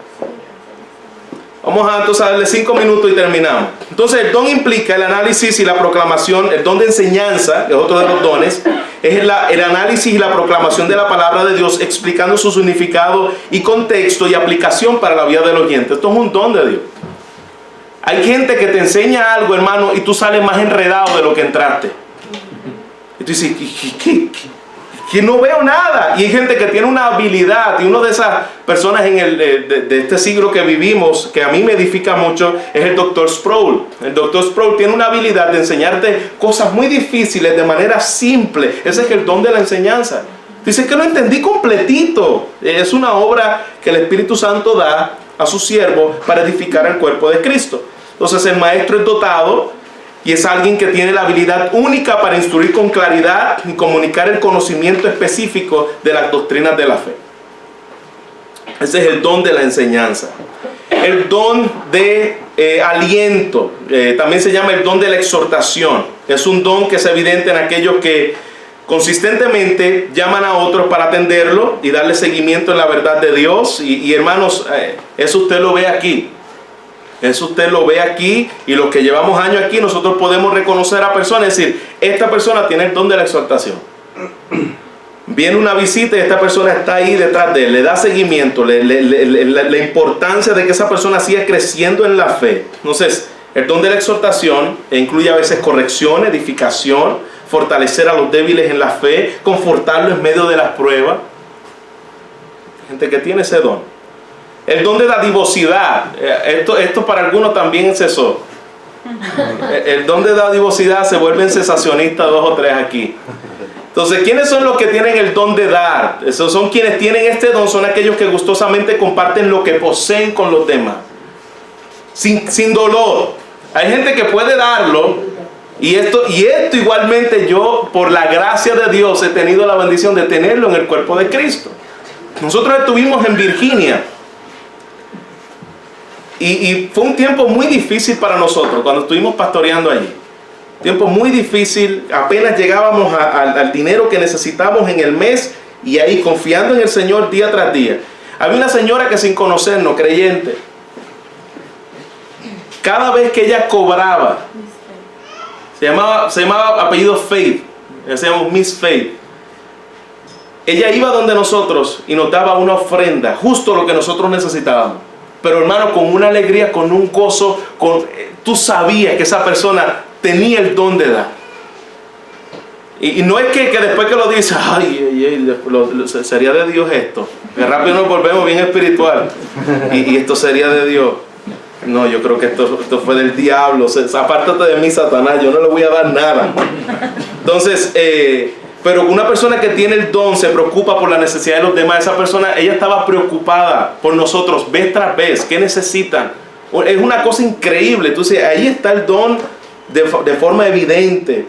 Vamos a entonces darle 5 minutos y terminamos. Entonces el don implica el análisis y la proclamación. El don de enseñanza, que es otro de los dones, es el análisis y la proclamación de la palabra de Dios, explicando su significado y contexto y aplicación para la vida del oyente. Esto es un don de Dios. Hay gente que te enseña algo, hermano, y tú sales más enredado de lo que entraste. Y tú dices, que no veo nada. Y hay gente que tiene una habilidad, y una de esas personas de este siglo que vivimos, que a mí me edifica mucho, es el Dr. Sproul. El Dr. Sproul tiene una habilidad de enseñarte cosas muy difíciles de manera simple. Ese es el don de la enseñanza. Dice que lo entendí completito. Es una obra que el Espíritu Santo da a su siervo para edificar el cuerpo de Cristo. Entonces el maestro es dotado y es alguien que tiene la habilidad única para instruir con claridad y comunicar el conocimiento específico de las doctrinas de la fe. Ese es el don de la enseñanza. El don de aliento, también se llama el don de la exhortación. Es un don que es evidente en aquellos que consistentemente llaman a otros para atenderlo y darle seguimiento en la verdad de Dios. Y hermanos, eso usted lo ve aquí. Eso usted lo ve aquí, y los que llevamos años aquí, nosotros podemos reconocer a personas y decir, esta persona tiene el don de la exhortación. Viene una visita y esta persona está ahí detrás de él, le da seguimiento, la importancia de que esa persona siga creciendo en la fe. Entonces, el don de la exhortación incluye a veces corrección, edificación, fortalecer a los débiles en la fe, confortarlos en medio de las pruebas. Gente que tiene ese don. El don de la dadivosidad, esto para algunos también cesó. El don de la dadivosidad se vuelven cesacionistas 2 o 3 aquí. Entonces, ¿quiénes son los que tienen el don de dar? Esos son quienes tienen este don, son aquellos que gustosamente comparten lo que poseen con los demás. Sin dolor. Hay gente que puede darlo, y esto igualmente yo, por la gracia de Dios, he tenido la bendición de tenerlo en el cuerpo de Cristo. Nosotros estuvimos en Virginia. Y fue un tiempo muy difícil para nosotros cuando estuvimos pastoreando allí. Tiempo muy difícil, apenas llegábamos al dinero que necesitábamos en el mes, y ahí confiando en el Señor día tras día. Había una señora que, sin conocernos, creyente, cada vez que ella cobraba, se llamaba apellido Faith, se llama Miss Faith. Ella iba donde nosotros y nos daba una ofrenda, justo lo que nosotros necesitábamos. Pero hermano, con una alegría, con un gozo, tú sabías que esa persona tenía el don de dar. Y no es que después que lo dices, sería de Dios esto. Que rápido nos volvemos bien espiritual. Y esto sería de Dios. No, yo creo que esto fue del diablo. Apártate de mí, Satanás, yo no le voy a dar nada. Entonces, pero una persona que tiene el don se preocupa por la necesidad de los demás. Esa persona, ella estaba preocupada por nosotros vez tras vez. ¿Qué necesitan? Es una cosa increíble. Entonces, ahí está el don de forma evidente.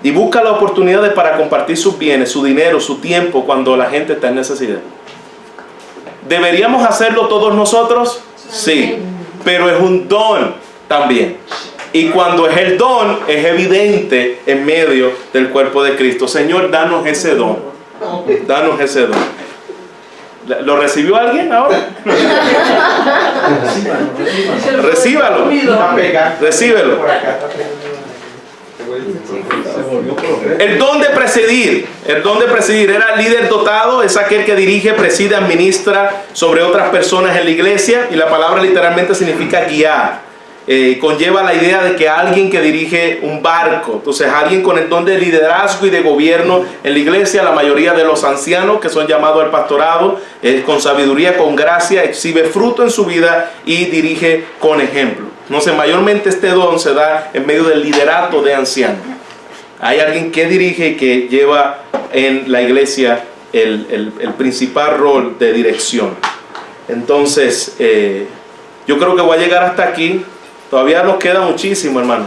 Y busca la oportunidad para compartir sus bienes, su dinero, su tiempo cuando la gente está en necesidad. ¿Deberíamos hacerlo todos nosotros? Sí. Pero es un don también. Y cuando es el don, es evidente en medio del cuerpo de Cristo. Señor, danos ese don. Danos ese don. ¿Lo recibió alguien ahora? Recíbalo. Recíbelo. El don de presidir. El don de presidir. Era líder dotado, es aquel que dirige, preside, administra sobre otras personas en la iglesia. Y la palabra literalmente significa guiar. Conlleva la idea de que alguien que dirige un barco, entonces alguien con el don de liderazgo y de gobierno en la iglesia. La mayoría de los ancianos que son llamados al pastorado, con sabiduría, con gracia, exhibe fruto en su vida y dirige con ejemplo. No sé, mayormente este don se da en medio del liderato de ancianos. Hay alguien que dirige y que lleva en la iglesia el principal rol de dirección. Entonces, yo creo que voy a llegar hasta aquí. Todavía nos queda muchísimo, hermano.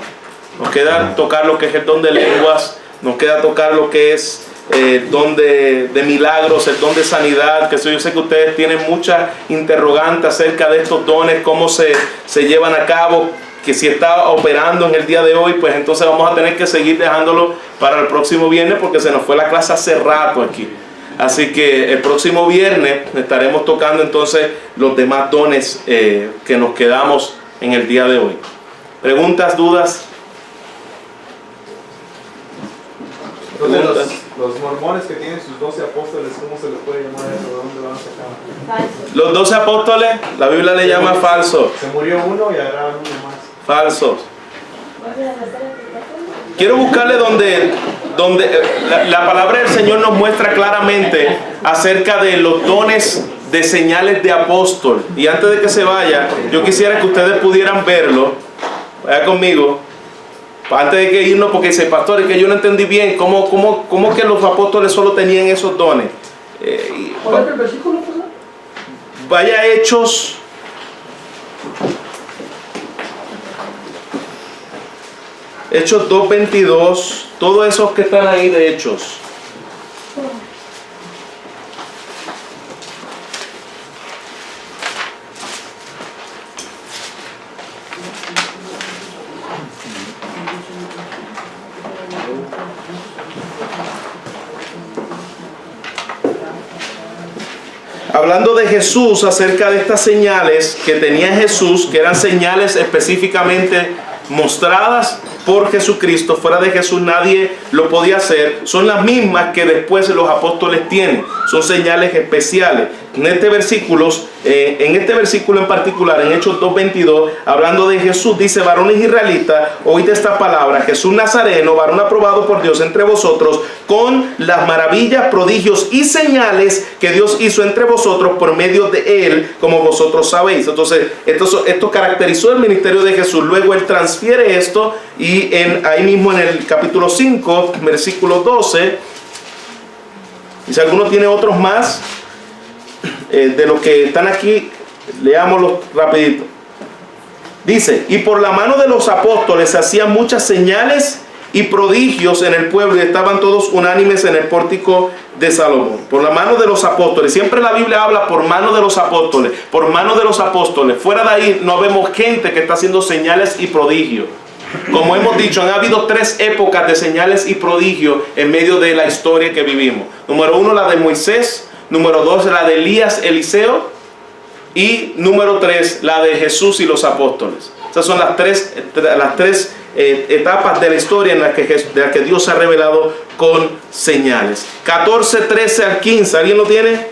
Nos queda tocar lo que es el don de lenguas, nos queda tocar lo que es el don de milagros, el don de sanidad, que yo sé que ustedes tienen muchas interrogantes acerca de estos dones, cómo se llevan a cabo, que si está operando en el día de hoy, pues entonces vamos a tener que seguir dejándolo para el próximo viernes, porque se nos fue la clase hace rato aquí. Así que el próximo viernes estaremos tocando entonces los demás dones que nos quedamos en el día de hoy. ¿Preguntas, dudas? Entonces, los mormones que tienen sus 12 apóstoles, ¿cómo se les puede llamar eso? ¿De dónde van a sacar? Falso. Los 12 apóstoles, la Biblia le llama falso. Se murió uno y agarraron uno más. Falsos. Quiero buscarle donde la palabra del Señor nos muestra claramente acerca de los dones de señales de apóstol. Y antes de que se vaya, yo quisiera que ustedes pudieran verlo. Vaya conmigo. Antes de que irnos, porque dice, pastor, es que yo no entendí bien cómo que los apóstoles solo tenían esos dones. ¿Cuál es el versículo? Vaya a Hechos. Hechos 2:22. Todos esos que están ahí de Hechos. Hablando de Jesús, acerca de estas señales que tenía Jesús, que eran señales específicamente mostradas por Jesucristo, fuera de Jesús nadie lo podía hacer, son las mismas que después los apóstoles tienen, son señales especiales. En este versículo en particular, en Hechos 2:22, hablando de Jesús, dice: varones israelitas, oíd esta palabra, Jesús Nazareno, varón aprobado por Dios entre vosotros, con las maravillas, prodigios y señales que Dios hizo entre vosotros por medio de él, como vosotros sabéis. Entonces, esto caracterizó el ministerio de Jesús. Luego él transfiere esto y ahí mismo en el capítulo 5, versículo 12, y si alguno tiene otros más, de los que están aquí, leámoslos rapidito. Dice: y por la mano de los apóstoles se hacían muchas señales y prodigios en el pueblo, y estaban todos unánimes en el pórtico de Salomón. Por la mano de los apóstoles. Siempre la Biblia habla por mano de los apóstoles, por mano de los apóstoles. Fuera de ahí no vemos gente que está haciendo señales y prodigios. Como hemos dicho, han habido 3 épocas de señales y prodigios en medio de la historia que vivimos. Número 1, la de Moisés. Número 2, la de Elías, Eliseo. Y número 3, la de Jesús y los apóstoles. Esas son las tres etapas de la historia en las que Dios se ha revelado con señales. 14, 13 al 15. ¿Alguien lo tiene?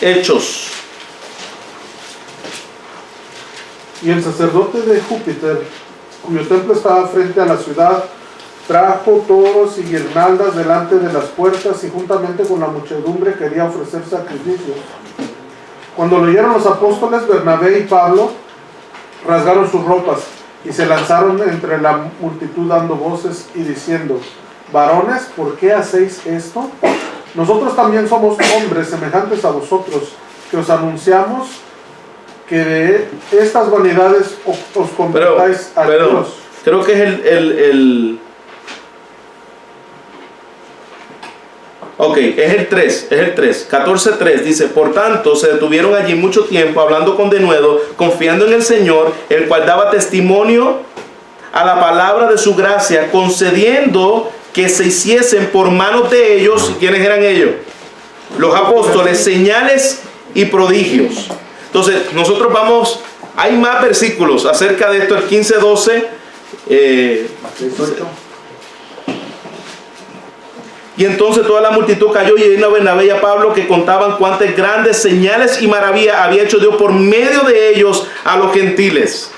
Hechos. Y el sacerdote de Júpiter, cuyo templo estaba frente a la ciudad, trajo toros y guirnaldas delante de las puertas, y juntamente con la muchedumbre quería ofrecer sacrificios. Cuando lo oyeron los apóstoles, Bernabé y Pablo rasgaron sus ropas y se lanzaron entre la multitud dando voces y diciendo: varones, ¿por qué hacéis esto? Nosotros también somos hombres semejantes a vosotros, que os anunciamos que de estas vanidades os convertáis a Dios. Creo que es Ok, es el 3, 14:3 dice: por tanto se detuvieron allí mucho tiempo, hablando con denuedo, confiando en el Señor, el cual daba testimonio a la palabra de su gracia, concediendo que se hiciesen por manos de ellos. ¿Quiénes eran ellos? Los apóstoles, señales y prodigios. Entonces nosotros hay más versículos acerca de esto. El 15:12 y entonces toda la multitud cayó, y vino a Bernabé y a Pablo, que contaban cuántas grandes señales y maravillas había hecho Dios por medio de ellos a los gentiles.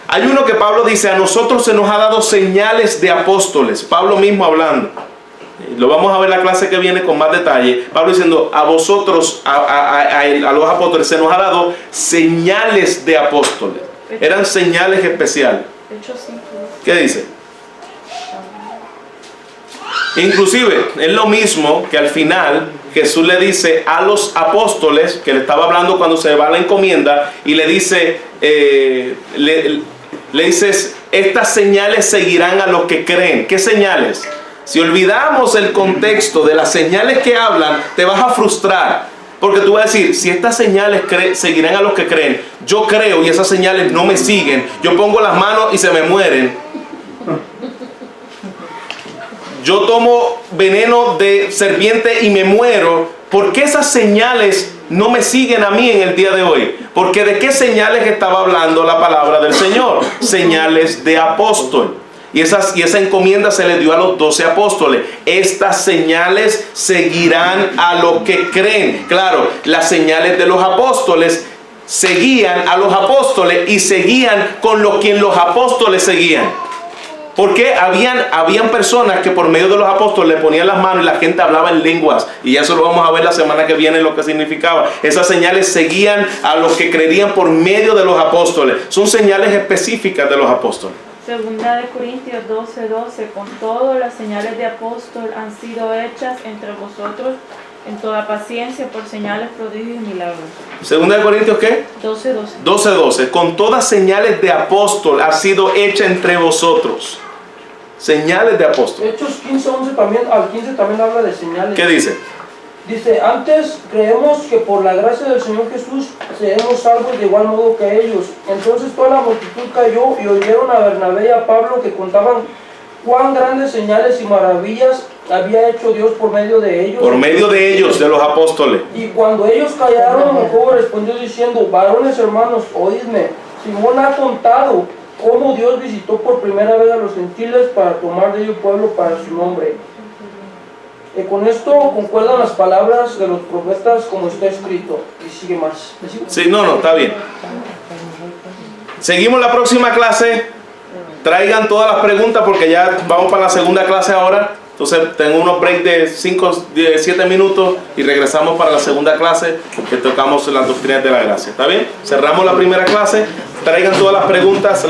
Hay uno que Pablo dice: a nosotros se nos ha dado señales de apóstoles. Pablo mismo hablando. Lo vamos a ver en la clase que viene con más detalle. Pablo diciendo: a vosotros, a los apóstoles, se nos ha dado señales de apóstoles. Eran señales especiales. ¿Qué dice? Inclusive es lo mismo que al final Jesús le dice a los apóstoles, que le estaba hablando cuando se va a la encomienda, y le dice, le dices: estas señales seguirán a los que creen. ¿Qué señales? Si olvidamos el contexto de las señales que hablan, te vas a frustrar, porque tú vas a decir: si estas señales seguirán a los que creen, yo creo y esas señales no me siguen, yo pongo las manos y se me mueren, yo tomo veneno de serpiente y me muero, ¿por qué esas señales no me siguen a mí en el día de hoy? Porque ¿de qué señales estaba hablando la palabra del Señor? Señales de apóstol. Y esa encomienda se le dio a los 12 apóstoles. Estas señales seguirán a los que creen. Claro, las señales de los apóstoles seguían a los apóstoles y seguían con quien los apóstoles seguían. Porque habían personas que por medio de los apóstoles le ponían las manos y la gente hablaba en lenguas. Y eso lo vamos a ver la semana que viene lo que significaba. Esas señales seguían a los que creían por medio de los apóstoles. Son señales específicas de los apóstoles. Segunda de Corintios 12:12, con todo las señales de apóstol han sido hechas entre vosotros en toda paciencia por señales, prodigios y milagros. Segunda de Corintios, ¿qué? 12:12. 12:12. Con todas señales de apóstol ha sido hecha entre vosotros. Señales de apóstol. Hechos 15:11 también, al 15 también habla de señales. ¿Qué dice? Dice, antes creemos que por la gracia del Señor Jesús seremos salvos de igual modo que ellos. Entonces toda la multitud cayó y oyeron a Bernabé y a Pablo que contaban cuán grandes señales y maravillas había hecho Dios por medio de ellos. Por medio de ellos, de los apóstoles. Y cuando ellos callaron, Jacobo respondió diciendo, varones hermanos, oídme, Simón ha contado cómo Dios visitó por primera vez a los gentiles para tomar de ellos pueblo para su nombre. Y con esto concuerdan las palabras de los profetas como está escrito. Y sigue más. Sí, no, está bien. Seguimos la próxima clase. Traigan todas las preguntas porque ya vamos para la segunda clase ahora. Entonces tengo unos breaks de 7 minutos y regresamos para la segunda clase que tocamos las doctrinas de la gracia. ¿Está bien? Cerramos la primera clase. Traigan todas las preguntas.